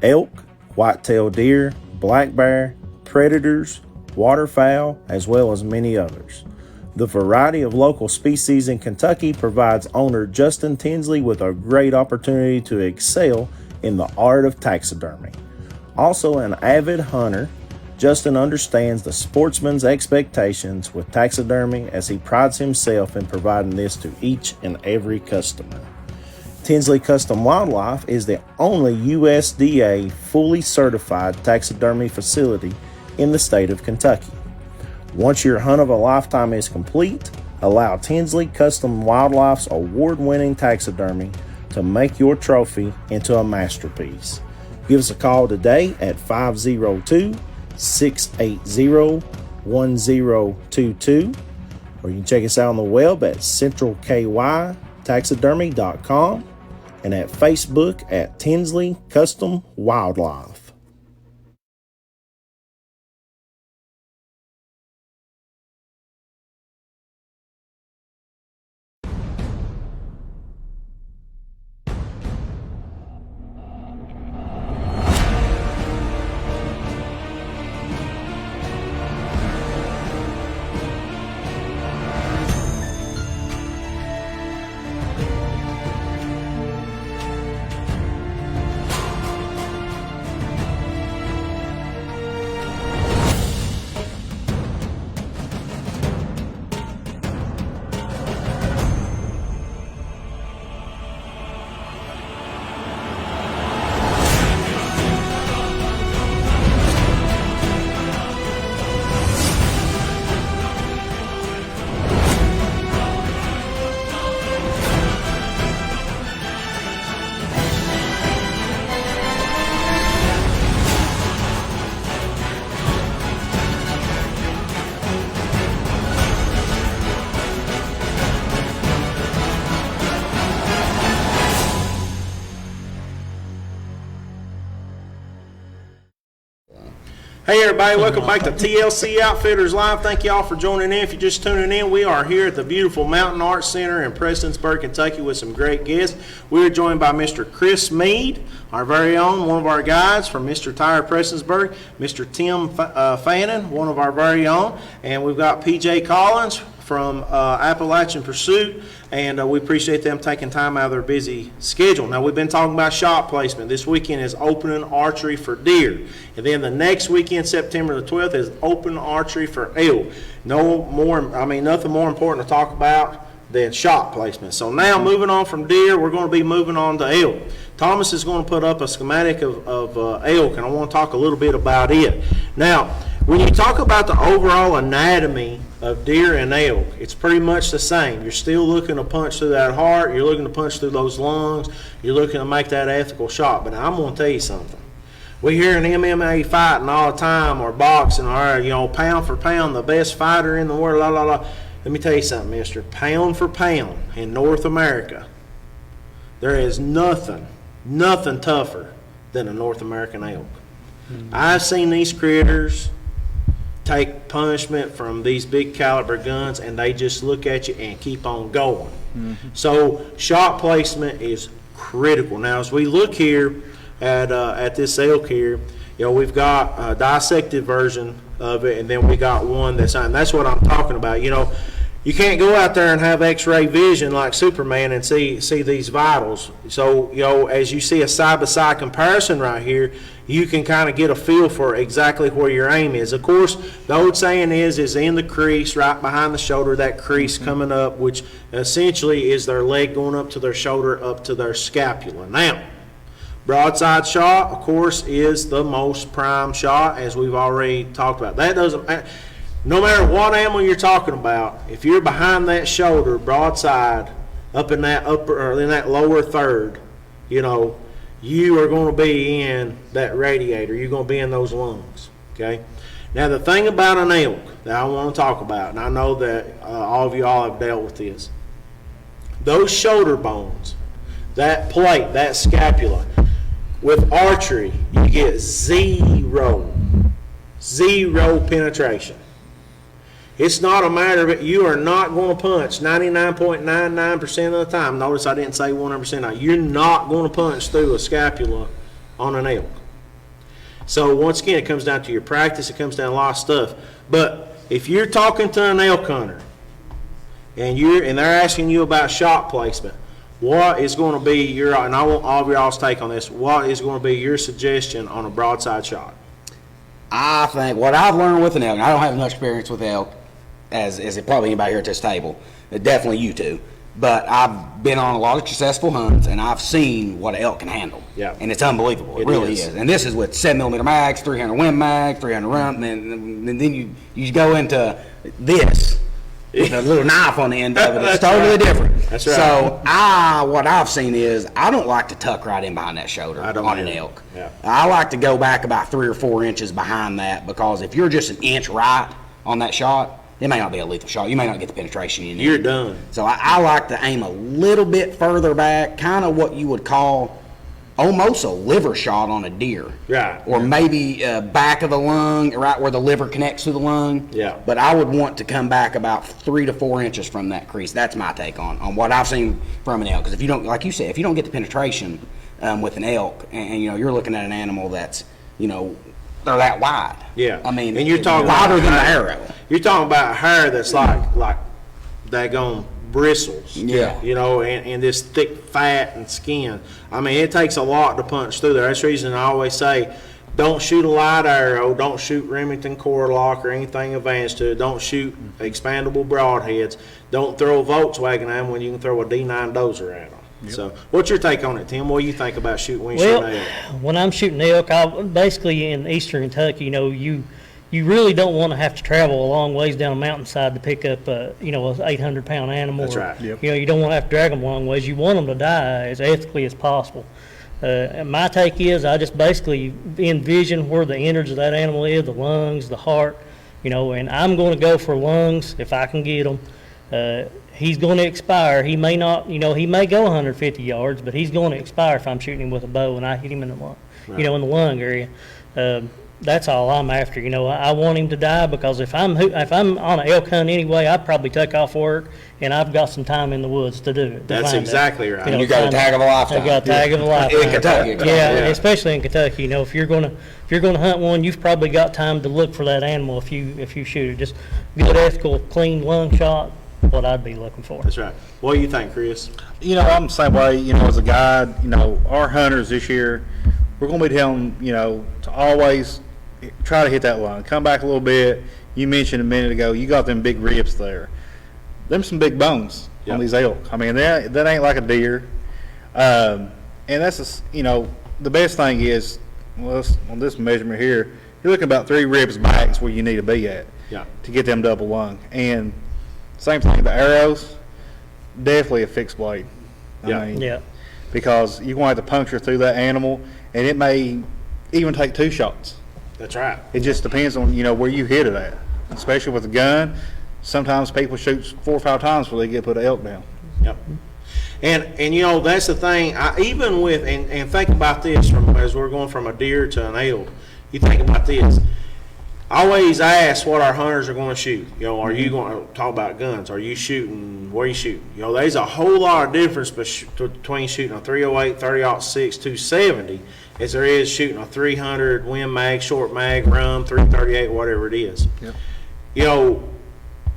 Elk, white-tailed deer, black bear, predators, waterfowl, as well as many others. The variety of local species in Kentucky provides owner Justin Tinsley with a great opportunity to excel in the art of taxidermy. Also an avid hunter, Justin understands the sportsman's expectations with taxidermy as he prides himself in providing this to each and every customer. Tinsley Custom Wildlife is the only USDA fully certified taxidermy facility in the state of Kentucky. Once your hunt of a lifetime is complete, allow Tinsley Custom Wildlife's award-winning taxidermy to make your trophy into a masterpiece. Give us a call today at 502-680-1022, or you can check us out on the web at centralkytaxidermy.com and at Facebook at Tinsley Custom Wildlife. Hey everybody, welcome back to TLC Outfitters Live. Thank y'all for joining in. If you're just tuning in, we are here at the beautiful Mountain Arts Center in Prestonsburg, Kentucky with some great guests. We are joined by Mr. Chris Mead, our very own, one of our guides from Mr. Tire Prestonsburg, Mr. Tim Fannin, one of our very own, and we've got PJ Collins from Appalachian Pursuit, and we appreciate them taking time out of their busy schedule. Now, we've been talking about shot placement. This weekend is open archery for deer, and then the next weekend, September the 12th, is open archery for elk. Nothing more important to talk about than shot placement. So now, moving on from deer, we're going to be moving on to elk. Thomas is going to put up a schematic of elk, and I want to talk a little bit about it. Now, when you talk about the overall anatomy of deer and elk, it's pretty much the same. You're still looking to punch through that heart, you're looking to punch through those lungs, you're looking to make that ethical shot. But I'm going to tell you something. We hear in MMA fighting all the time, or boxing, or pound for pound, the best fighter in the world, la la la. Let me tell you something, mister. Pound for pound in North America, there is nothing tougher than a North American elk. I've seen these critters take punishment from these big caliber guns, and they just look at you and keep on going. So shot placement is critical. Now, as we look here at this elk here, we've got a dissected version of it, and then we got one that's not. And that's what I'm talking about. You can't go out there and have x-ray vision like Superman and see these vitals. So, as you see a side-by-side comparison right here, you can kind of get a feel for exactly where your aim is. Of course, the old saying is in the crease, right behind the shoulder, that crease coming up, which essentially is their leg going up to their shoulder, up to their scapula. Now, broadside shot, of course, is the most prime shot, as we've already talked about. That doesn't matter. No matter what animal you're talking about, if you're behind that shoulder, broadside, up in that upper or in that lower third, you are going to be in that radiator. You're going to be in those lungs. Okay. Now the thing about an elk that I want to talk about, and I know that all of y'all have dealt with this, those shoulder bones, that plate, that scapula, with archery, you get zero penetration. It's not a matter of it. You are not going to punch 99.99% of the time. Notice I didn't say 100%. Now, you're not going to punch through a scapula on an elk. So once again, it comes down to your practice. It comes down to a lot of stuff. But if you're talking to an elk hunter and they're asking you about shot placement, what is going to be your, and I want all of y'all's take on this, what is going to be your suggestion on a broadside shot? I think what I've learned with an elk, and I don't have much experience with elk, as it probably anybody here at this table, definitely you two, but I've been on a lot of successful hunts, and I've seen what an elk can handle. Yeah. And it's unbelievable. It really is. And this is with 7mm mags, 300 Win mag, 300 rump, and then you go into this with a little knife on the end of it. It's totally different. That's right. So what I've seen is I don't like to tuck right in behind that shoulder on an elk. Yeah. I like to go back about 3 or 4 inches behind that, because if you're just an inch right on that shot, it may not be a lethal shot. You may not get the penetration you need. You're done. So I like to aim a little bit further back, kind of what you would call almost a liver shot on a deer. Right. Or maybe back of the lung, right where the liver connects to the lung. Yeah. But I would want to come back about 3 to 4 inches from that crease. That's my take on what I've seen from an elk. Because if you don't, like you said, if you don't get the penetration with an elk, and you're looking at an animal that's, they're that wide. Yeah. I mean, and you're talking wider about than the hair. arrow. You're talking about hair that's like daggone bristles. Yeah. And this thick fat and skin. I mean, it takes a lot to punch through there. That's the reason I always say, don't shoot a light arrow, don't shoot Remington core lock or anything advanced to it, don't shoot expandable broadheads, don't throw a Volkswagen at them when you can throw a D9 dozer at them. Yep. So, what's your take on it, Tim? What do you think about shooting when you're shooting elk? When I'm shooting elk, basically in eastern Kentucky, you really don't want to have to travel a long ways down a mountainside to pick up, an 800-pound animal. That's right. Yep. You don't want to have to drag them a long ways. You want them to die as ethically as possible. My take is I just basically envision where the innards of that animal is, the lungs, the heart, and I'm going to go for lungs if I can get them. He's going to expire. He may not, he may go 150 yards, but he's going to expire if I'm shooting him with a bow and I hit him in the lung, Right. In the lung area. that's all I'm after. I want him to die because if I'm on an elk hunt anyway, I'd probably take off work and I've got some time in the woods to do it. That's exactly right. You got a tag of a lifetime. I got a tag of a lifetime. In Kentucky. Yeah, especially in Kentucky. If you're gonna hunt one, you've probably got time to look for that animal if you shoot it. Just good, ethical, clean lung shot. What I'd be looking for. That's right. What do you think, Chris? I'm the same way, as a guide, our hunters this year, we're going to be telling them, to always try to hit that line. Come back a little bit. You mentioned a minute ago, you got them big ribs there. Them some big bones on these elk. I mean, that ain't like a deer. And that's, the best thing is, on this measurement here, you're looking about 3 ribs back is where you need to be at to get them double lung. And same thing, the arrows, definitely a fixed blade. I mean, because you're going to have to puncture through that animal, and it may even take 2 shots. That's right. It just depends on, where you hit it at. Especially with a gun, sometimes people shoot 4 or 5 times before they get put an elk down. Yep. And that's the thing. Even with and think about this as we're going from a deer to an elk. You think about this. I always ask what our hunters are going to shoot. Are you going to talk about guns? Are you shooting? Where are you shooting? There's a whole lot of difference between shooting a 308, 30-06, 270 as there is shooting a 300 Win Mag, short mag, rum, 338, whatever it is. Yep.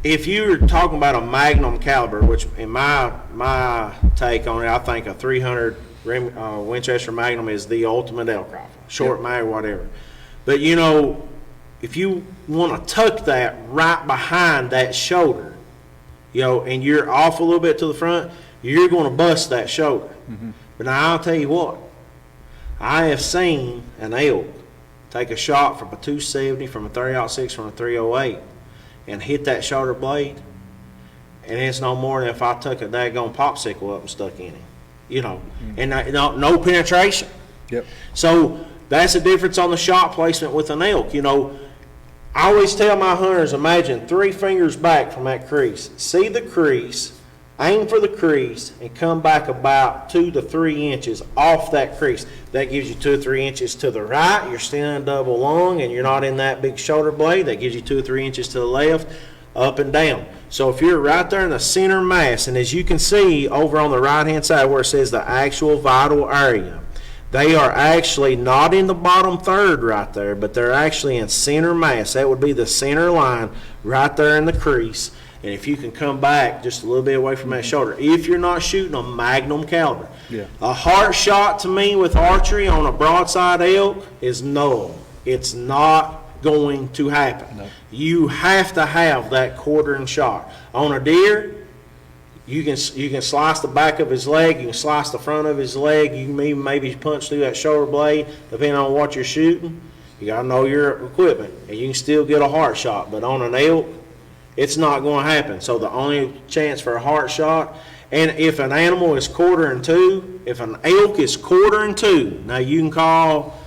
If you're talking about a Magnum caliber, which in my take on it, I think a 300 Winchester Magnum is the ultimate elk rifle, short mag, whatever. But if you want to tuck that right behind that shoulder, and you're off a little bit to the front, you're going to bust that shoulder. But now I'll tell you what, I have seen an elk take a shot from a 270, from a 30-06, from a 308, and hit that shoulder blade, and it's no more than if I took a daggone popsicle up and stuck in it, and no penetration. Yep. So that's the difference on the shot placement with an elk. I always tell my hunters, imagine 3 fingers back from that crease. See the crease, aim for the crease, and come back about 2 to 3 inches off that crease. That gives you 2 or 3 inches to the right. You're still in double lung, and you're not in that big shoulder blade. That gives you 2 or 3 inches to the left, up and down. So if you're right there in the center mass, and as you can see over on the right-hand side where it says the actual vital area, they are actually not in the bottom third right there, but they're actually in center mass. That would be the center line right there in the crease. And if you can come back just a little bit away from that shoulder, if you're not shooting a Magnum caliber. A heart shot to me with archery on a broadside elk is null. It's not going to happen. No. You have to have that quartering shot. On a deer, you can slice the back of his leg, you can slice the front of his leg, you can maybe punch through that shoulder blade, depending on what you're shooting. You got to know your equipment, and you can still get a heart shot. But on an elk, it's not going to happen. So the only chance for a heart shot, and if an animal is quartering 2, if an elk is quartering 2, now you can call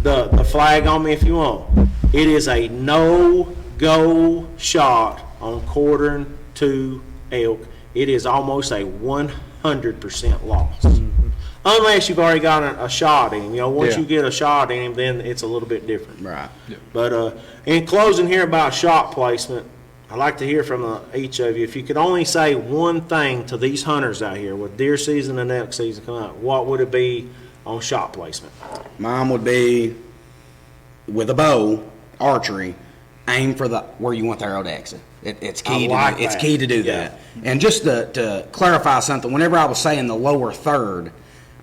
the flag on me if you want. It is a no-go shot on quartering 2 elk. It is almost a 100% loss. Unless you've already got a shot in him. Once you get a shot in him, then it's a little bit different. Right. But in closing here about shot placement, I'd like to hear from each of you. If you could only say one thing to these hunters out here with deer season and elk season coming up, what would it be on shot placement? Mine would be, with a bow, archery, aim for where you want the arrow to exit. It's key. It's key to do that. And just to clarify something, whenever I was saying the lower third,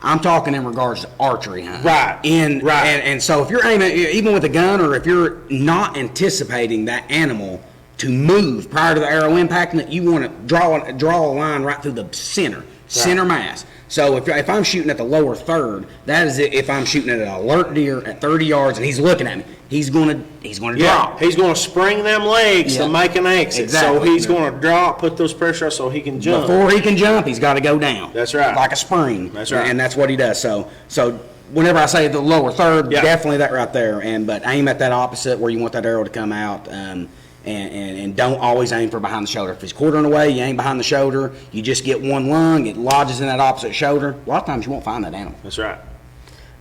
I'm talking in regards to archery hunting. Right. And so if you're aiming, even with a gun, or if you're not anticipating that animal to move prior to the arrow impacting it, you want to draw a line right through the center mass. So if I'm shooting at the lower third, that is if I'm shooting at an alert deer at 30 yards and he's looking at me, he's going to drop. He's going to spring them legs to make an exit. Exactly. So he's going to drop, put those pressure so he can jump. Before he can jump, he's got to go down. That's right. Like a spring. That's right. And that's what he does. So whenever I say the lower third, definitely that right there. But aim at that opposite where you want that arrow to come out. And don't always aim for behind the shoulder. If he's quartering away, you aim behind the shoulder, you just get one lung, it lodges in that opposite shoulder. A lot of times you won't find that animal. That's right.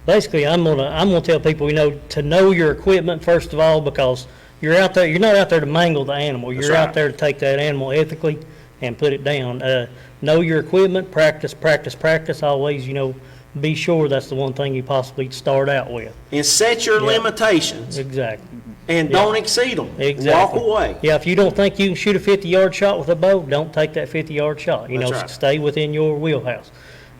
basically, I'm gonna tell people, to know your equipment first of all, because you're out there. You're not out there to mangle the animal. You're right. out there to take that animal ethically and put it down. Know your equipment. Practice, practice, practice. Always, be sure that's the one thing you possibly start out with. And set your limitations Exactly. and don't exceed them. Exactly. Walk away. Yeah, if you don't think you can shoot a 50-yard shot with a bow, don't take that 50-yard shot. That's right. Stay within your wheelhouse.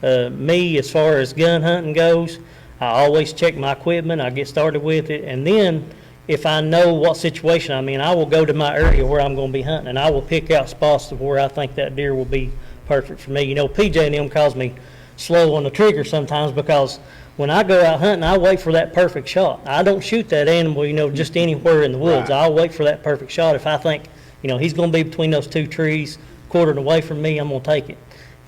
Me, as far as gun hunting goes, I always check my equipment. I get started with it, and then if I know what situation I'm in, I will go to my area where I'm going to be hunting, and I will pick out spots of where I think that deer will be perfect for me. PJ and them calls me slow on the trigger sometimes, because when I go out hunting, I wait for that perfect shot. I don't shoot that animal, just anywhere in the woods. Right. I'll wait for that perfect shot. If I think, he's going to be between those two trees, quartered away from me, I'm going to take it.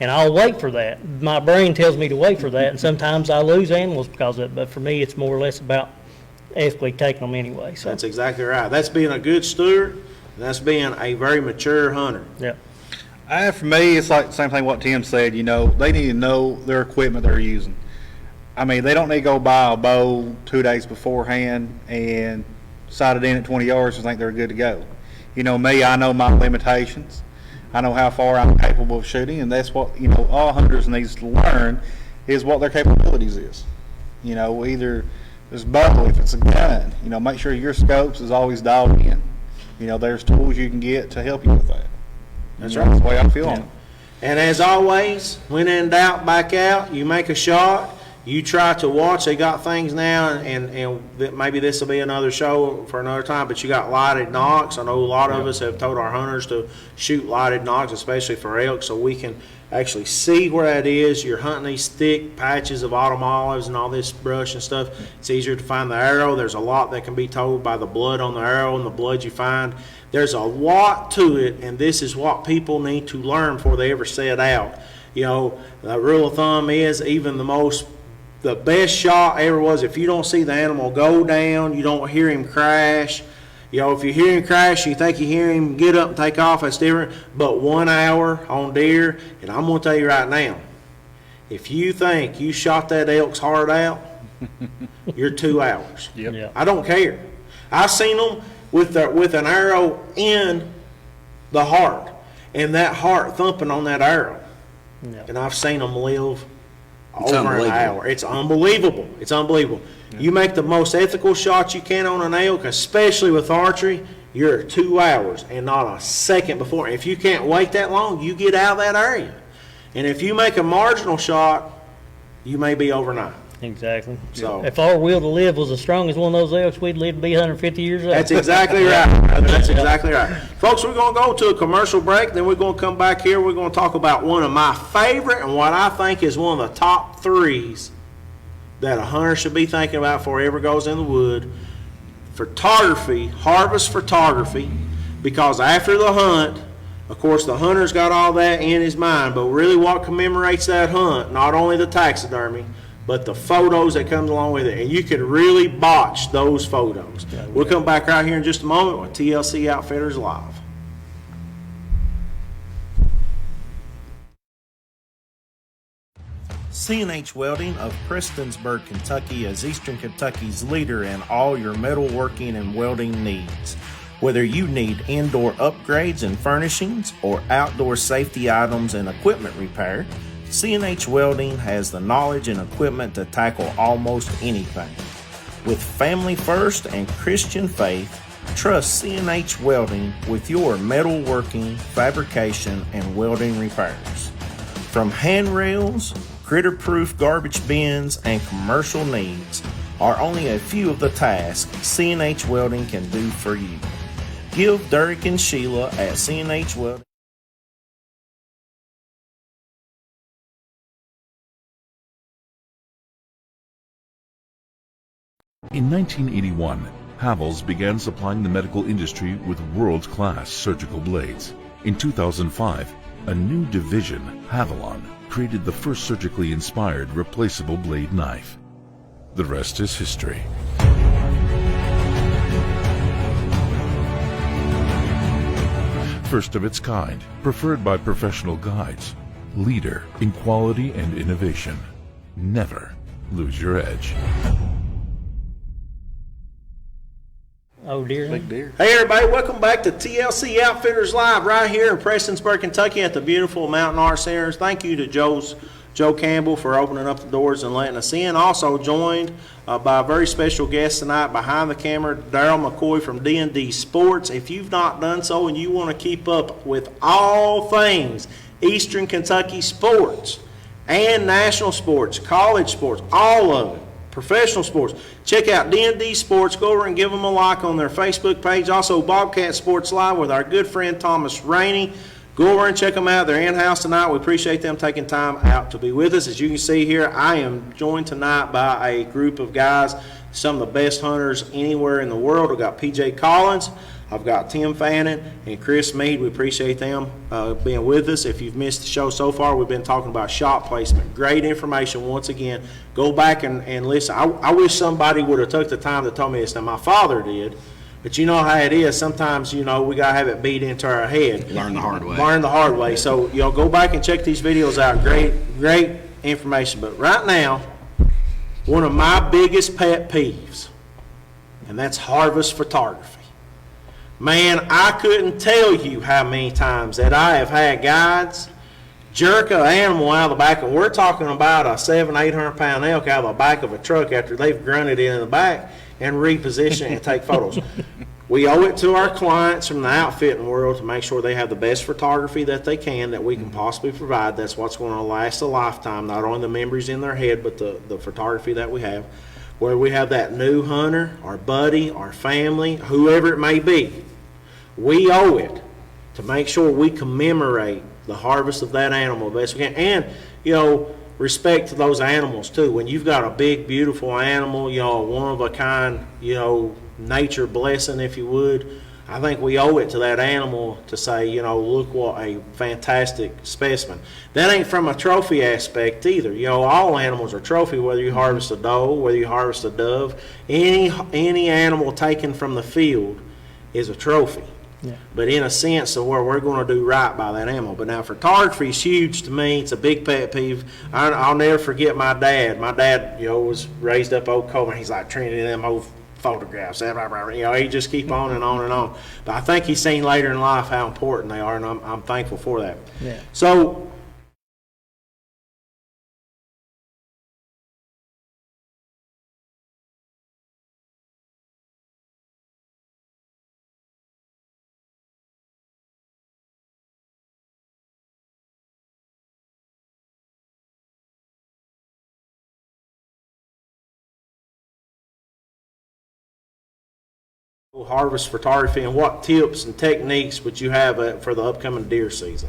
And I'll wait for that. My brain tells me to wait for that, and sometimes I lose animals because of it. But for me, it's more or less about ethically taking them anyway. So That's exactly right. That's being a good steward, and that's being a very mature hunter. yeah. For me, it's like the same thing what Tim said. They need to know their equipment they're using. I mean, they don't need to go buy a bow 2 days beforehand and sight it in at 20 yards and think they're good to go. Me, I know my limitations. I know how far I'm capable of shooting, and that's what, all hunters need to learn is what their capabilities is. Either it's bow, if it's a gun, make sure your scopes is always dialed in. There's tools you can get to help you with that. That's right. That's the way I feel on it. And as always, when in doubt, back out. You make a shot. You try to watch. They got things now, and maybe this will be another show for another time, but you got lighted nocks. I know a lot of us have told our hunters to shoot lighted nocks, especially for elk, so we can actually see where that is. You're hunting these thick patches of autumn olives and all this brush and stuff. It's easier to find the arrow. There's a lot that can be told by the blood on the arrow and the blood you find. There's a lot to it, and this is what people need to learn before they ever set out. The rule of thumb is the best shot ever was if you don't see the animal go down, you don't hear him crash. If you hear him crash, you think you hear him get up and take off, that's different. But 1 hour on deer, and I'm going to tell you right now, if you think you shot that elk's heart out, you're 2 hours. Yep. Yeah. I don't care. I've seen them with an arrow in the heart, and that heart thumping on that arrow. Yeah. And I've seen them live It's over an unbelievable. hour. It's unbelievable. It's unbelievable. You make the most ethical shot you can on an elk, especially with archery, you're 2 hours and not a second before. If you can't wait that long, you get out of that area. And if you make a marginal shot, you may be overnight. Exactly. So- if our will to live was as strong as one of those elks, we'd live to be 150 years old. That's exactly right. That's exactly right. Folks, we're going to go to a commercial break, then we're going to come back here. We're going to talk about one of my favorite and what I think is one of the top threes that a hunter should be thinking about before he ever goes in the wood. Photography, harvest photography, because after the hunt, of course, the hunter's got all that in his mind, but really what commemorates that hunt, not only the taxidermy, but the photos that comes along with it. And you can really botch those photos. We'll come back right here in just a moment with TLC Outfitters Live. C&H Welding of Prestonsburg, Kentucky is Eastern Kentucky's leader in all your metalworking and welding needs. Whether you need indoor upgrades and furnishings or outdoor safety items and equipment repair, C&H Welding has the knowledge and equipment to tackle almost anything. With family first and Christian faith, trust C&H Welding with your metalworking, fabrication, and welding repairs. From handrails, critter-proof garbage bins, and commercial needs are only a few of the tasks C&H Welding can do for you. Give Derek and Sheila at C&H Welding. In 1981, Havells began supplying the medical industry with world-class surgical blades. In 2005, a new division, Havalon, created the first surgically inspired replaceable blade knife. The rest is history. First of its kind, preferred by professional guides, leader in quality and innovation. Never lose your edge. Oh, dear. Big deer. Hey everybody, welcome back to TLC Outfitters Live right here in Prestonsburg, Kentucky at the beautiful Mountain Art Center. Thank you to Joe Campbell for opening up the doors and letting us in. Also joined by a very special guest tonight behind the camera, Daryl McCoy from D&D Sports. If you've not done so and you want to keep up with all things Eastern Kentucky sports and national sports, college sports, all of it, professional sports, check out D&D Sports. Go over and give them a like on their Facebook page. Also, Bobcat Sports Live with our good friend Thomas Rainey. Go over and check them out. They're in-house tonight. We appreciate them taking time out to be with us. As you can see here, I am joined tonight by a group of guys, some of the best hunters anywhere in the world. I've got P.J. Collins, I've got Tim Fannin, and Chris Meade. We appreciate them being with us. If you've missed the show so far, we've been talking about shot placement. Great information once again. Go back and listen. I wish somebody would have took the time to tell me this. Now, my father did. But you know how it is. Sometimes, we got to have it beat into our head. Learn the hard way. Learn the hard way. So, go back and check these videos out. Great information. But right now, one of my biggest pet peeves, and that's harvest photography. Man, I couldn't tell you how many times that I have had guides jerk an animal out of the back, and we're talking about a 700-800 pound elk out of the back of a truck after they've grunted it in the back, and reposition it and take photos. We owe it to our clients from the outfitting world to make sure they have the best photography that they can, that we can possibly provide. That's what's going to last a lifetime, not only the memories in their head, but the photography that we have. Where we have that new hunter, our buddy, our family, whoever it may be, we owe it to make sure we commemorate the harvest of that animal the best we can. And, respect to those animals too. When you've got a big, beautiful animal, a one-of-a-kind, nature blessing, if you would, I think we owe it to that animal to say, look what a fantastic specimen. That ain't from a trophy aspect either. All animals are trophy, whether you harvest a doe, whether you harvest a dove. Any animal taken from the field is a trophy. Yeah. But in a sense of where we're going to do right by that animal. But now photography is huge to me. It's a big pet peeve. I'll never forget my dad. My dad, was raised up Old Coleman. He's like Trinity, them old photographs. He just keep on and on and on. But I think he's seen later in life how important they are, and I'm thankful for that. Yeah. So harvest photography, and what tips and techniques would you have for the upcoming deer season?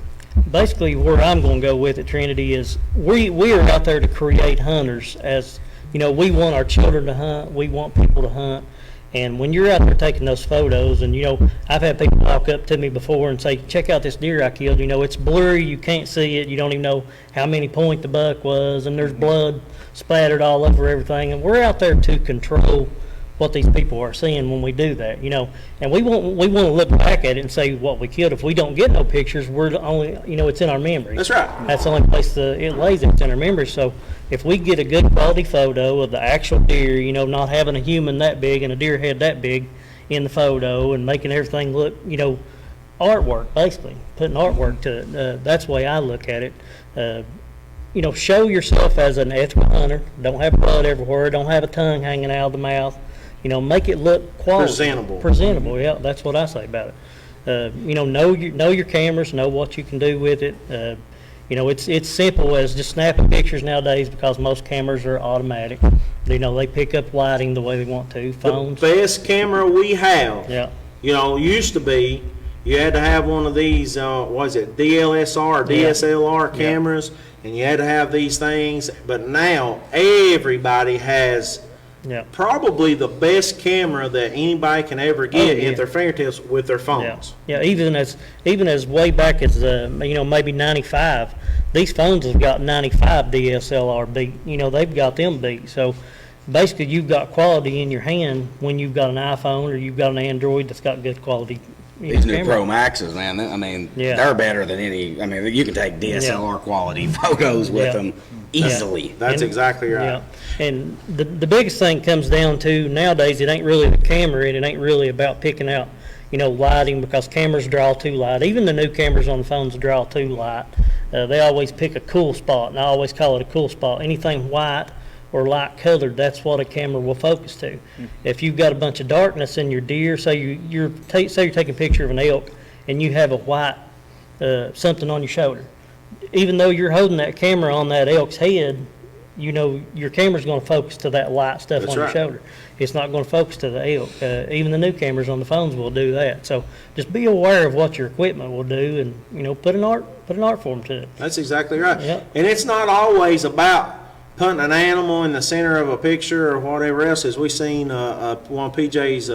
Basically, where I'm going to go with it, Trinity, is we are out there to create hunters. As we want our children to hunt, we want people to hunt, and when you're out there taking those photos, and I've had people walk up to me before and say, check out this deer I killed. It's blurry, you can't see it, you don't even know how many point the buck was, and there's blood splattered all over everything, and we're out there to control what these people are seeing when we do that, and we want to look back at it and say what we killed. If we don't get no pictures, we're the only, it's in our memory. That's right. That's the only place it lays. It's in our memory. So if we get a good quality photo of the actual deer, not having a human that big and a deer head that big in the photo, and making everything look, artwork, basically putting artwork to it. That's the way I look at it. Show yourself as an ethical hunter. Don't have blood everywhere. Don't have a tongue hanging out of the mouth. Make it look quality. Presentable, yeah, that's what I say about it. Know your cameras, know what you can do with it. It's simple as just snapping pictures nowadays, because most cameras are automatic. They pick up lighting the way they want to. Phones. The best camera we have, yeah. Used to be you had to have one of these, DLSR or DSLR cameras, and you had to have these things. But now everybody has probably the best camera that anybody can ever get at their fingertips with their phones. Yeah, even as way back as maybe 95, these phones have got 95 DSLR beat. They've got them beat. So basically, you've got quality in your hand when you've got an iPhone or you've got an Android that's got good quality These new camera. Pro Maxes, man, I mean, Yeah. they're better than any, I mean, you can take DSLR quality photos with Yeah. them easily. That's And- exactly right. Yeah, and the biggest thing comes down to nowadays, it ain't really the camera, and it ain't really about picking out, lighting, because cameras draw too light. Even the new cameras on the phones draw too light. They always pick a cool spot, and I always call it a cool spot. Anything white or light colored, that's what a camera will focus to. If you've got a bunch of darkness in your deer, say you're taking a picture of an elk, and you have a white something on your shoulder, even though you're holding that camera on that elk's head, your camera's going to focus to that light stuff That's on your right. shoulder. It's not going to focus to the elk. Even the new cameras on the phones will do that. So just be aware of what your equipment will do, and put an art form to it. That's exactly right. Yep. And it's not always about putting an animal in the center of a picture or whatever else. As we seen one of PJ's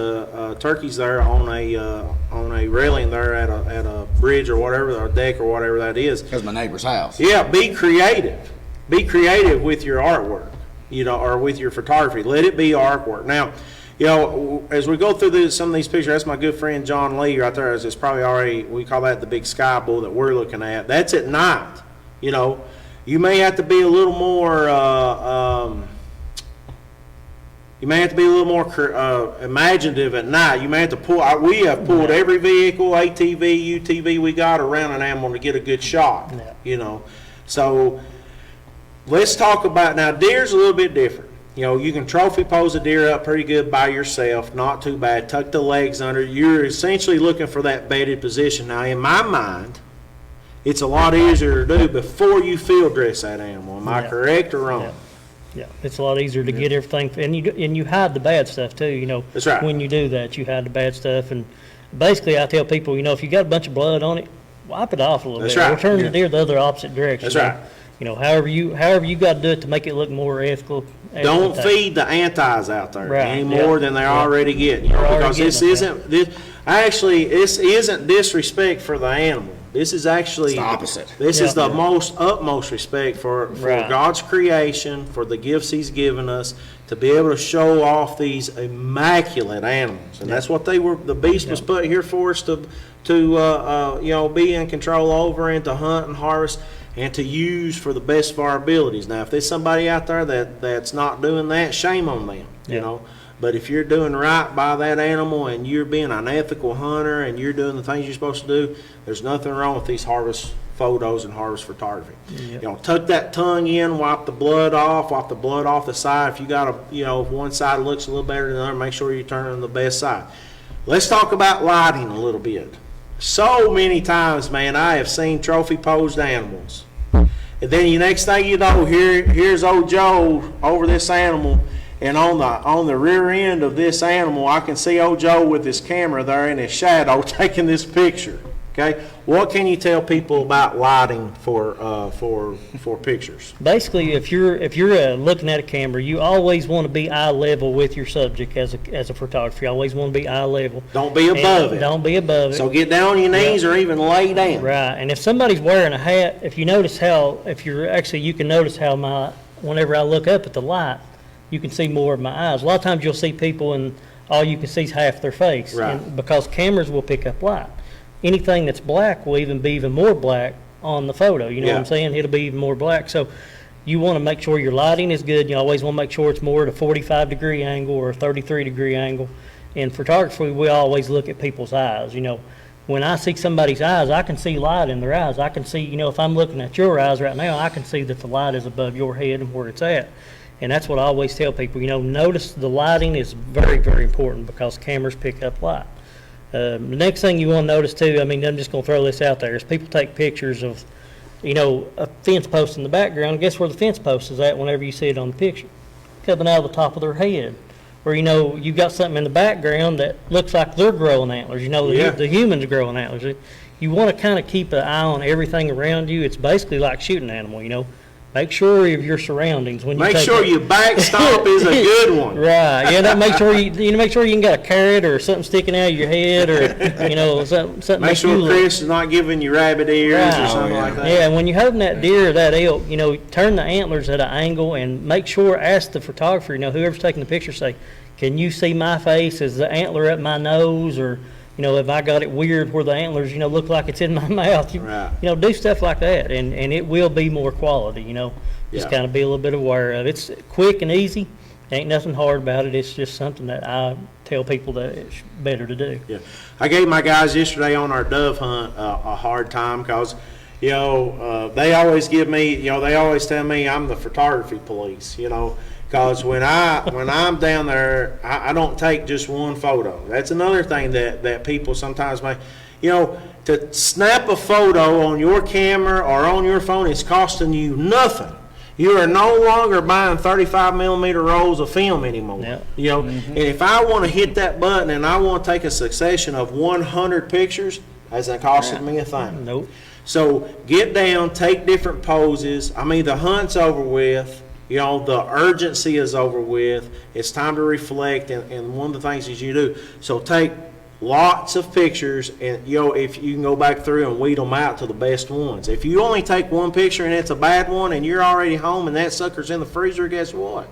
turkeys there on a railing there at a bridge or whatever, or deck or whatever that is. That's my neighbor's house. Yeah, be creative. Be creative with your artwork, or with your photography. Let it be artwork. Now, as we go through some of these pictures, that's my good friend John Lee right there. It's probably already, we call that the big sky bull that we're looking at. That's at night. You may have to be a little more, imaginative at night. You may have to pull. We have pulled every vehicle, ATV, UTV we got around an animal to get a good shot. Yeah. So let's talk about, now deer's a little bit different. You can trophy pose a deer up pretty good by yourself, not too bad. Tuck the legs under. You're essentially looking for that bedded position. Now, in my mind, it's a lot easier to do before you field dress that animal. Am I Yeah. correct or wrong? Yeah. Yeah, it's a lot easier to get everything, and you hide the bad stuff too. That's right. When you do that, you hide the bad stuff, and basically, I tell people, if you got a bunch of blood on it, wipe it off a little That's bit, right. or turn the deer the other opposite direction. That's right. However you got to do it to make it look more ethical. Don't feed the antis out there Right, any more yeah, than they're yeah. already getting. They're already Because this getting it, this isn't disrespect for the animal. This is actually It's the opposite. This is Yeah. the utmost respect for Right. God's creation, for the gifts He's given us, to be able to show off these immaculate animals, and that's what they were. The beast was put here for us to be in control over, and to hunt and harvest, and to use for the best of our abilities. Now, if there's somebody out there that's not doing that, shame on them. Yeah. But if you're doing right by that animal, and you're being an ethical hunter, and you're doing the things you're supposed to do, there's nothing wrong with these harvest photos and harvest photography. Tuck that tongue in, wipe the blood off the side. If you got if one side looks a little better than the other, make sure you turn on the best side. Let's talk about lighting a little bit. So many times, man, I have seen trophy posed animals, and then the next thing you know, here's old Joe over this animal. And on the rear end of this animal, I can see old Joe with his camera there in his shadow taking this picture. Okay, what can you tell people about lighting for pictures? Basically, if you're looking at a camera, you always want to be eye level with your subject as a photographer. You always want to be eye level. Don't be above it. Don't be above it. So get down on your knees or even lay down. Right, and if somebody's wearing a hat, you can notice how whenever I look up at the light, you can see more of my eyes. A lot of times you'll see people and all you can see is half their face. Right. And because cameras will pick up light. Anything that's black will even be even more black on the photo. You know what I'm Yeah. saying? It'll be even more black. So you want to make sure your lighting is good. You always want to make sure it's more at a 45-degree angle or a 33-degree angle. In photography, we always look at people's eyes. When I see somebody's eyes, I can see light in their eyes. I can see, if I'm looking at your eyes right now, I can see that the light is above your head and where it's at. And that's what I always tell people, notice the lighting is very, very important because cameras pick up light. The next thing you want to notice too, I'm just going to throw this out there, is people take pictures of, a fence post in the background. Guess where the fence post is at whenever you see it on the picture? Coming out of the top of their head. Or, you've got something in the background that looks like they're growing antlers. Yeah. The humans growing antlers. You want to kind of keep an eye on everything around you. It's basically like shooting an animal, Make sure of your surroundings when you Make take sure it. your backstop is a good one. Right. Yeah. Make sure you got a carrot or something sticking out of your head, or something. Make sure Chris is not giving you rabbit ears or Right. something like that. Yeah. When you're holding that deer or that elk, turn the antlers at an angle and make sure. Ask the photographer, whoever's taking the picture, say, "Can you see my face? Is the antler up my nose?" Or if I got it weird where the antlers, look like it's in my mouth, Right. do stuff like that, and it will be more quality, just Yeah. kind of be a little bit aware of it. It's quick and easy. Ain't nothing hard about it. It's just something that I tell people that it's better to do. Yeah, I gave my guys yesterday on our dove hunt a hard time because, they always give me, they always tell me I'm the photography police, because when I'm down there, I don't take just one photo. That's another thing that people sometimes make, to snap a photo on your camera or on your phone is costing you nothing. You are no longer buying 35 millimeter rolls of film anymore. Yeah. And if I want to hit that button and I want to take a succession of 100 pictures, that's not costing me a thing. Nope. So get down, take different poses. I mean, the hunt's over with. The urgency is over with. It's time to reflect, and one of the things is you do. So take lots of pictures, and if you can go back through and weed them out to the best ones. If you only take one picture and it's a bad one, and you're already home and that sucker's in the freezer, guess what?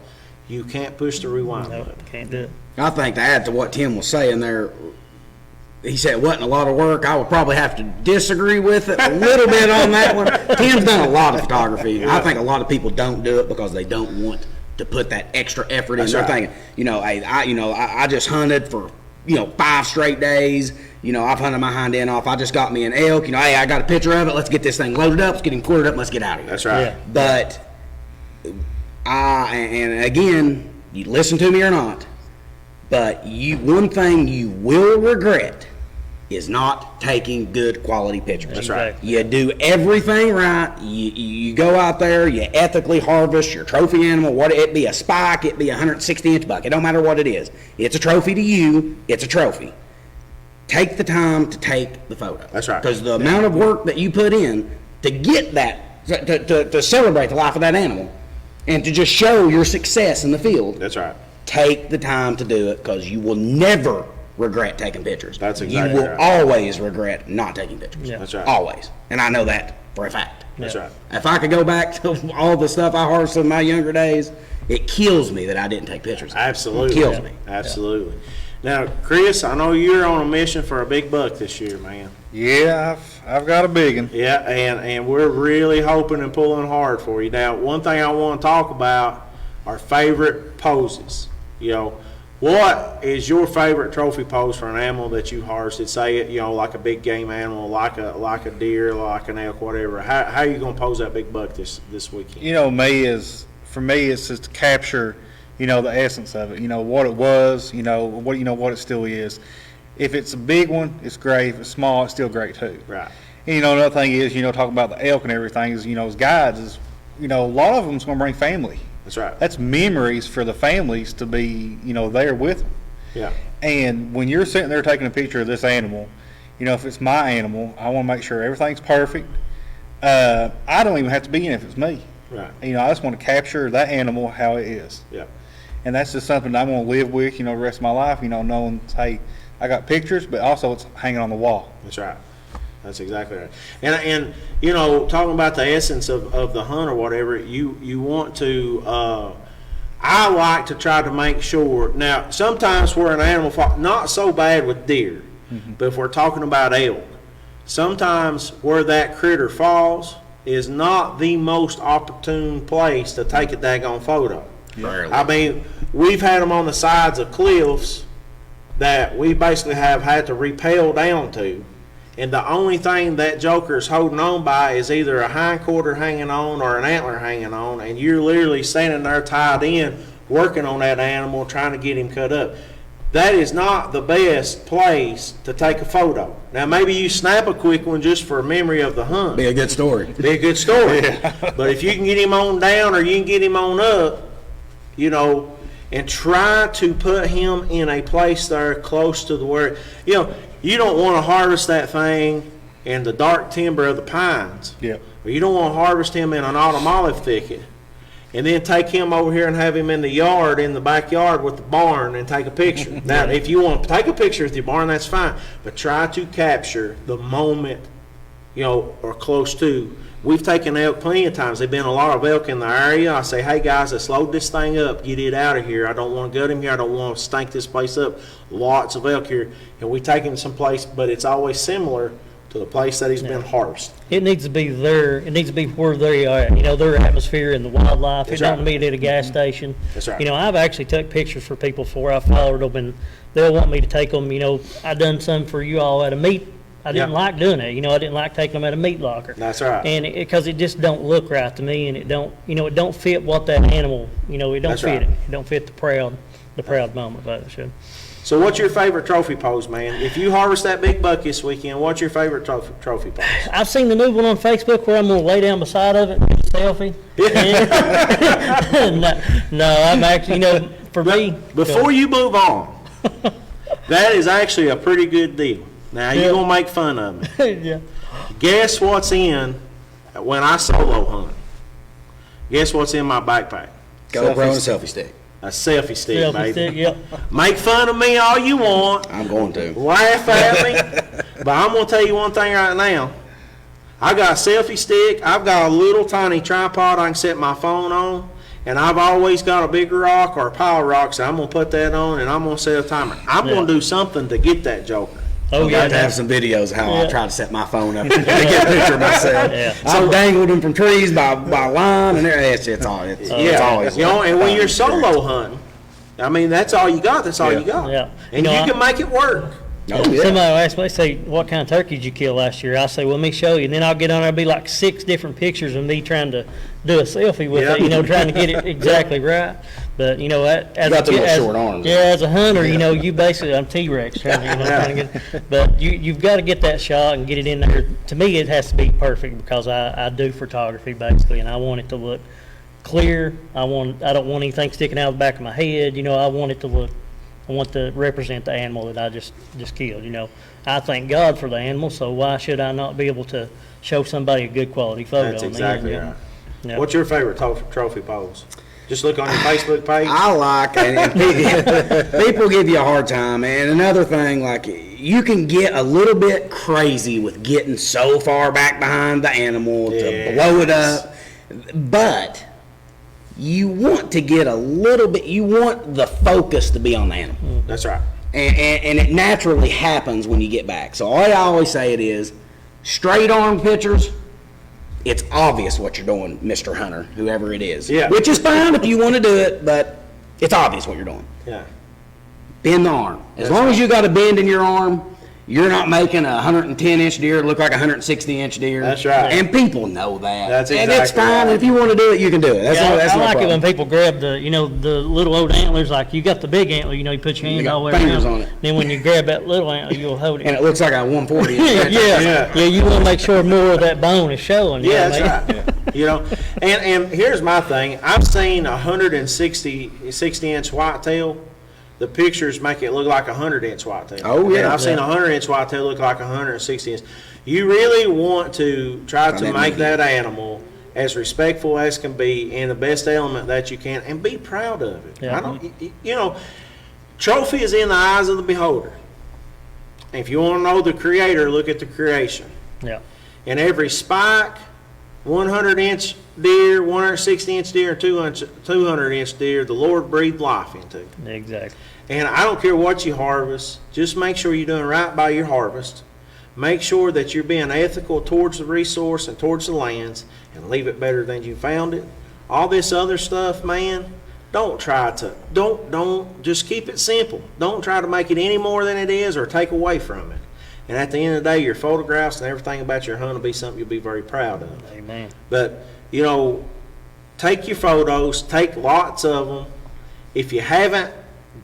You can't push the rewind Nope, button. can't do it. I think to add to what Tim was saying there, he said it wasn't a lot of work. I would probably have to disagree with it a little bit on that one. Tim's done a lot of photography. I think a lot of people don't do it because they don't want to put that extra effort in. That's They're right. thinking, I just hunted for 5 straight days. I've hunted my hind end off. I just got me an elk. Hey, I got a picture of it. Let's get this thing loaded up. Let's get him quartered up. And let's get out of here. That's right. Yeah. But and again, you listen to me or not, but one thing you will regret is not taking good quality pictures. That's right. Exactly. You do everything right. You go out there, you ethically harvest your trophy animal, what it be a spike, it be a 160-inch buck. It don't matter what it is. It's a trophy to you. It's a trophy. Take the time to take the photo. That's right. Because the amount of work that you put in to get that, to celebrate the life of that animal, and to just show your success in the field. That's right. Take the time to do it, because you will never regret taking pictures. That's exactly You will right. always regret not taking pictures. Yeah. That's right. Always. And I know that for a fact. That's right. If I could go back to all the stuff I harvested in my younger days, it kills me that I didn't take pictures. Absolutely. It kills me. Absolutely. Now, Chris, I know you're on a mission for a big buck this year, man. Yeah, I've got a big one. Yeah, and we're really hoping and pulling hard for you. Now, one thing I want to talk about are favorite poses. What is your favorite trophy pose for an animal that you harvested? Say it, like a big game animal, like a deer, like an elk, whatever. How are you going to pose that big buck this weekend? For me, it's just to capture, the essence of it. What it was, what it still is. If it's a big one, it's great. If it's small, it's still great too. Right. And another thing is, talking about the elk and everything is, as guides is, a lot of them's going to bring family. That's right. That's memories for the families to be, there with them. Yeah. And when you're sitting there taking a picture of this animal, if it's my animal, I want to make sure everything's perfect. I don't even have to be in it if it's me. Right. I just want to capture that animal how it is. Yeah. And that's just something I'm going to live with, the rest of my life, knowing, hey, I got pictures, but also it's hanging on the wall. That's right. That's exactly right. And talking about the essence of the hunt or whatever, you want to, I like to try to make sure, now sometimes where an animal falls, not so bad with deer, but if we're talking about elk, sometimes where that critter falls is not the most opportune place to take a daggone photo. Rarely. I mean, we've had them on the sides of cliffs that we basically have had to rappel down to. And the only thing that joker's holding on by is either a hind quarter hanging on or an antler hanging on, and you're literally standing there tied in, working on that animal, trying to get him cut up. That is not the best place to take a photo. Now, maybe you snap a quick one just for a memory of the hunt. Be a good story. Be a good story. But if you can get him on down or you can get him on up, and try to put him in a place there close to the where, you don't want to harvest that thing in the dark timber of the pines. Yeah. Or you don't want to harvest him in an autumn olive thicket. And then take him over here and have him in the backyard with the barn and take a picture. Now, if you want to take a picture with your barn, that's fine. But try to capture the moment, or close to we've taken elk plenty of times. There've been a lot of elk in the area. I say, hey guys, let's load this thing up, get it out of here. I don't want to gut him here. I don't want to stink this place up. Lots of elk here. And we take him someplace, but it's always similar to the place that he's been harvested. It needs to be there. It needs to be where they are at. You know, their atmosphere and the wildlife. That's It don't right. meet at a gas station. That's right. You know, I've actually took pictures for people before I followed them, and they'll want me to take them. You know, I done some for you all at a meat. I didn't Yeah. like doing it. You know, I didn't like taking them at a meat locker. That's right. And because it just don't look right to me, and it don't, you know, it don't fit what that animal. You know, it don't That's fit right. it. It don't fit the proud moment, but it should. So what's your favorite trophy pose, man? If you harvest that big buck this weekend, what's your favorite trophy pose? I've seen the new one on Facebook where I'm going to lay down beside of it and get a selfie. No, I'm actually, you know, for me. Before you move on, that is actually a pretty good deal. Now, you're going to make fun of me. Yeah. Guess what's in when I solo hunt? Guess what's in my backpack? GoPro and a selfie stick. A selfie stick, Selfie baby. stick, yep. Make fun of me all you want. I'm going to. Laugh at me. But I'm going to tell you one thing right now. I got a selfie stick. I've got a little tiny tripod I can set my phone on. And I've always got a big rock or a pile of rocks. So I'm going to put that on and I'm going to set a timer. I'm going to do something to get that joker. Oh, I've yeah. got to have some videos of how I Yeah. try to set my phone up to get a picture of myself. Yeah. I've dangled them from trees by line and everything. It's always You know, and when you're solo hunting, I mean, that's all you got. That's all you got. Yeah. And You know, you can make it work. Oh, yeah. Somebody will ask me, say, what kind of turkey did you kill last year? I say, well, let me show you. And then I'll get on there, it'll be like 6 different pictures of me trying to do a selfie with Yeah. it, you know, trying to get it exactly right. But, you know, as got the a, little as, short arms. Yeah, as a hunter, you know, you basically, I'm T-Rex trying to, you know, trying to get, but you've got to get that shot and get it in there. To me, it has to be perfect because I do photography basically, and I want it to look clear. I don't want anything sticking out of the back of my head. You know, I want it to look, I want to represent the animal that I just killed. You know, I thank God for the animal, so why should I not be able to show somebody a good quality photo? That's on the exactly end, right. yeah. What's your favorite trophy pose? Just look on your Facebook page. I like, and people give you a hard time. And another thing, like, you can get a little bit crazy with getting so far back behind the animal to blow it up. But you want to get a little bit, you want the focus to be on the animal. That's right. And it naturally happens when you get back. So all I always say it is, straight arm pictures, it's obvious what you're doing, Mr. Hunter, whoever it is. Yeah. Which is fine if you want to do it, but it's obvious what you're doing. Yeah. Bend the arm. As That's long right. as you got a bend in your arm, you're not making a 110-inch deer look like a 160-inch deer. That's right. And people know that. That's And it's exactly fine. right. If you want to do it, you can do it. That's Yeah, that's I no like it problem. when people grab the, you know, the little old antlers. Like you got the big antler, you know, you put your hand got all the way fingers around. on it. Then when you grab that little antler, you'll hold it. And it looks like a 140. yeah. You want to make sure more of that bone is showing. you Yeah, know, that's man. right. You know, and here's my thing. I've seen 60-inch whitetail. The pictures make it look like a 100-inch whitetail. Oh, yeah. And I've seen a 100-inch whitetail look like a 160-inch. You really want to try to make that animal as respectful as can be in the best element that you can, and be proud of it. Yeah. I don't, you know, trophy is in the eyes of the beholder. If you want to know the creator, look at the creation. Yeah. And every spike, 100-inch deer, 160-inch deer, and 200-inch deer, the Lord breathed life into. Exactly. And I don't care what you harvest, just make sure you're doing right by your harvest. Make sure that you're being ethical towards the resource and towards the lands, and leave it better than you found it. All this other stuff, man, don't just keep it simple. Don't try to make it any more than it is or take away from it. And at the end of the day, your photographs and everything about your hunt will be something you'll be very proud of. Amen. But, you know, take your photos, take lots of them. If you haven't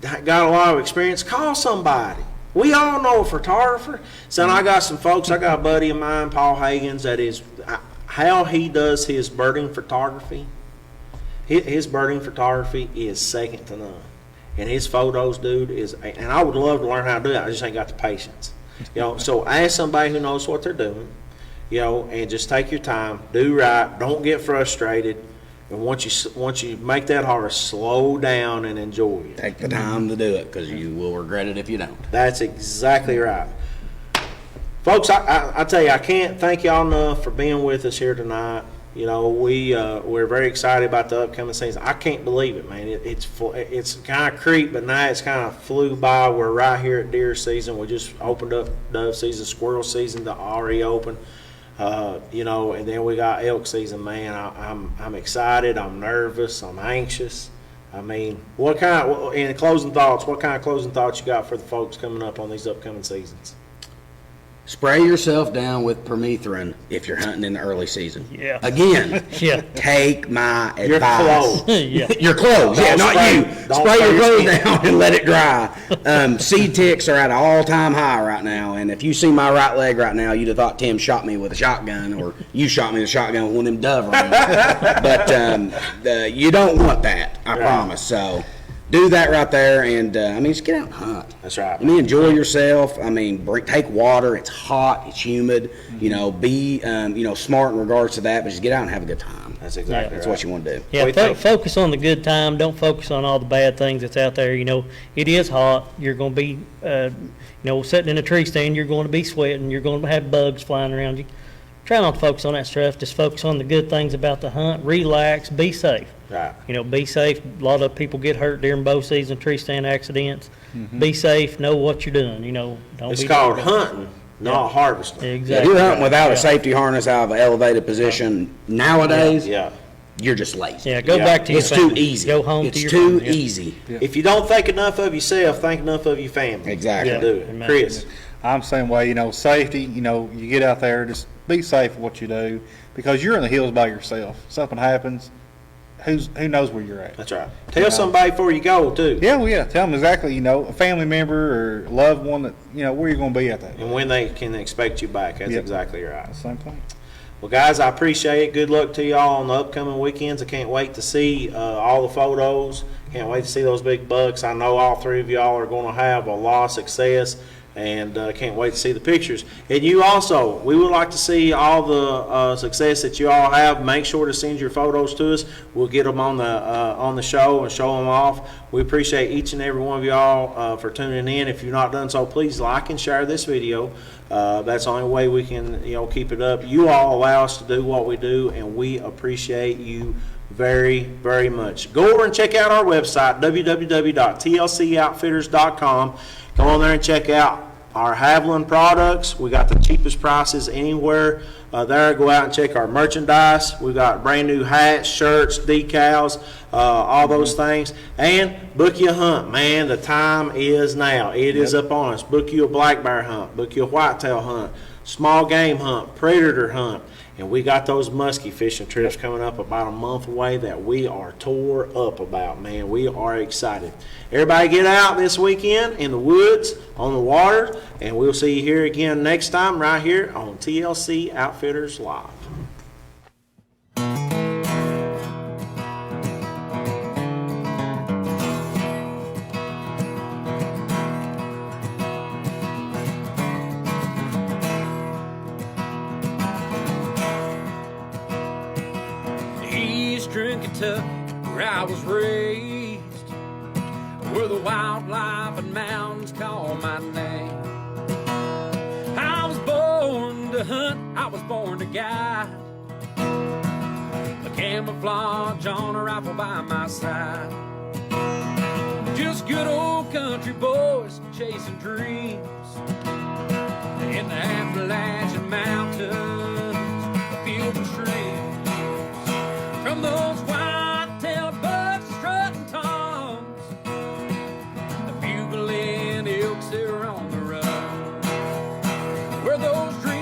got a lot of experience, call somebody. We all know a photographer. So I got some folks, I got a buddy of mine, Paul Hagens, that is how he does his birding photography. His birding photography is second to none. And his photos, dude, and I would love to learn how to do that. I just ain't got the patience. You know, so ask somebody who knows what they're doing, you know, and just take your time, do right, don't get frustrated. And once you make that harvest, slow down and enjoy it. Take the time to do it, because you will regret it if you don't. That's exactly right. Folks, I tell you, I can't thank y'all enough for being with us here tonight. You know, we're very excited about the upcoming season. I can't believe it, man. It's kind of creep, but now it's kind of flew by. We're right here at deer season. We just opened up dove season, squirrel season to already open. You know, and then we got elk season, man. I'm excited. I'm nervous. I'm anxious. I mean, in closing thoughts, what kind of closing thoughts you got for the folks coming up on these upcoming seasons? Spray yourself down with permethrin if you're hunting in the early season. Yeah. Again, Yeah. take my Your advice. clothes. Yeah. Your clothes, yeah, Don't not spray- you. don't Spray spray your your clothes skin. down and let it dry. Seed ticks are at an all-time high right now, and if you see my right leg right now, you'd have thought Tim shot me with a shotgun, or you shot me with a shotgun with one of them dove rings. But you don't want that, I promise. So do that right there, and I mean, just get out and hunt. That's right. I mean, enjoy yourself. I mean, take water. It's hot. It's humid. You know, be smart in regards to that, but just get out and have a good time. That's exactly That's right. what you want to do. Yeah, What do you think? focus on the good time. Don't focus on all the bad things that's out there. You know, it is hot. You're going to be, sitting in a tree stand. You're going to be sweating. You're going to have bugs flying around you. Try not to focus on that stuff. Just focus on the good things about the hunt. Relax. Be safe. Right. You know, be safe. A lot of people get hurt during bow season, tree stand accidents. Be safe. Know what you're doing. You know, don't It's be called hunting, not harvesting. If Exactly. you're hunting without Yeah. a safety harness out of an elevated position nowadays, Yeah. you're just lazy. Yeah, go Yeah. back to your It's too family. easy. Go home it's to your too family. Yeah. easy. If you don't think enough of yourself, think enough of your family. Exactly. To do it. Amen. Chris. I'm the same way, safety, you get out there, just be safe with what you do, because you're in the hills by yourself. Something happens, who knows where you're at? That's right. Tell somebody before you go, too. Yeah, well, yeah, tell them exactly, a family member or loved one that, where you're going to be at that. And when they can expect you back. That's Yep. exactly right. Same thing. Well, guys, I appreciate it. Good luck to y'all on the upcoming weekends. I can't wait to see all the photos. Can't wait to see those big bucks. I know all three of y'all are going to have a lot of success, and can't wait to see the pictures. And you also, we would like to see all the success that you all have. Make sure to send your photos to us. We'll get them on the show and show them off. We appreciate each and every one of y'all for tuning in. If you've not done so, please like and share this video. That's the only way we can keep it up. You all allow us to do what we do, and we appreciate you very, very much. Go over and check out our website, www.tlcoutfitters.com. Go on there and check out our Haviland products. We got the cheapest prices anywhere there. Go out and check our merchandise. We got brand new hats, shirts, decals, all those things. And book you a hunt, man. The time is now. It is up on us. Book you a black bear hunt. Book you a whitetail hunt. Small game hunt. Predator hunt. And we got those muskie fishing trips coming up about a month away that we are tore up about, man. We are excited. Everybody get out this weekend in the woods, on the water, and we'll see you here again next time right here on TLC Outfitters Live. Eastern Kentucky, where I was raised, where the wildlife and mountains call my name. I was born to hunt, I was born to guide, a camouflage on a rifle by my side. Just good old country boys chasing dreams in the Appalachian Mountains, a field of trees. From those white-tailed bucks strutting toms, the bugling elks that are on the run, where those dreams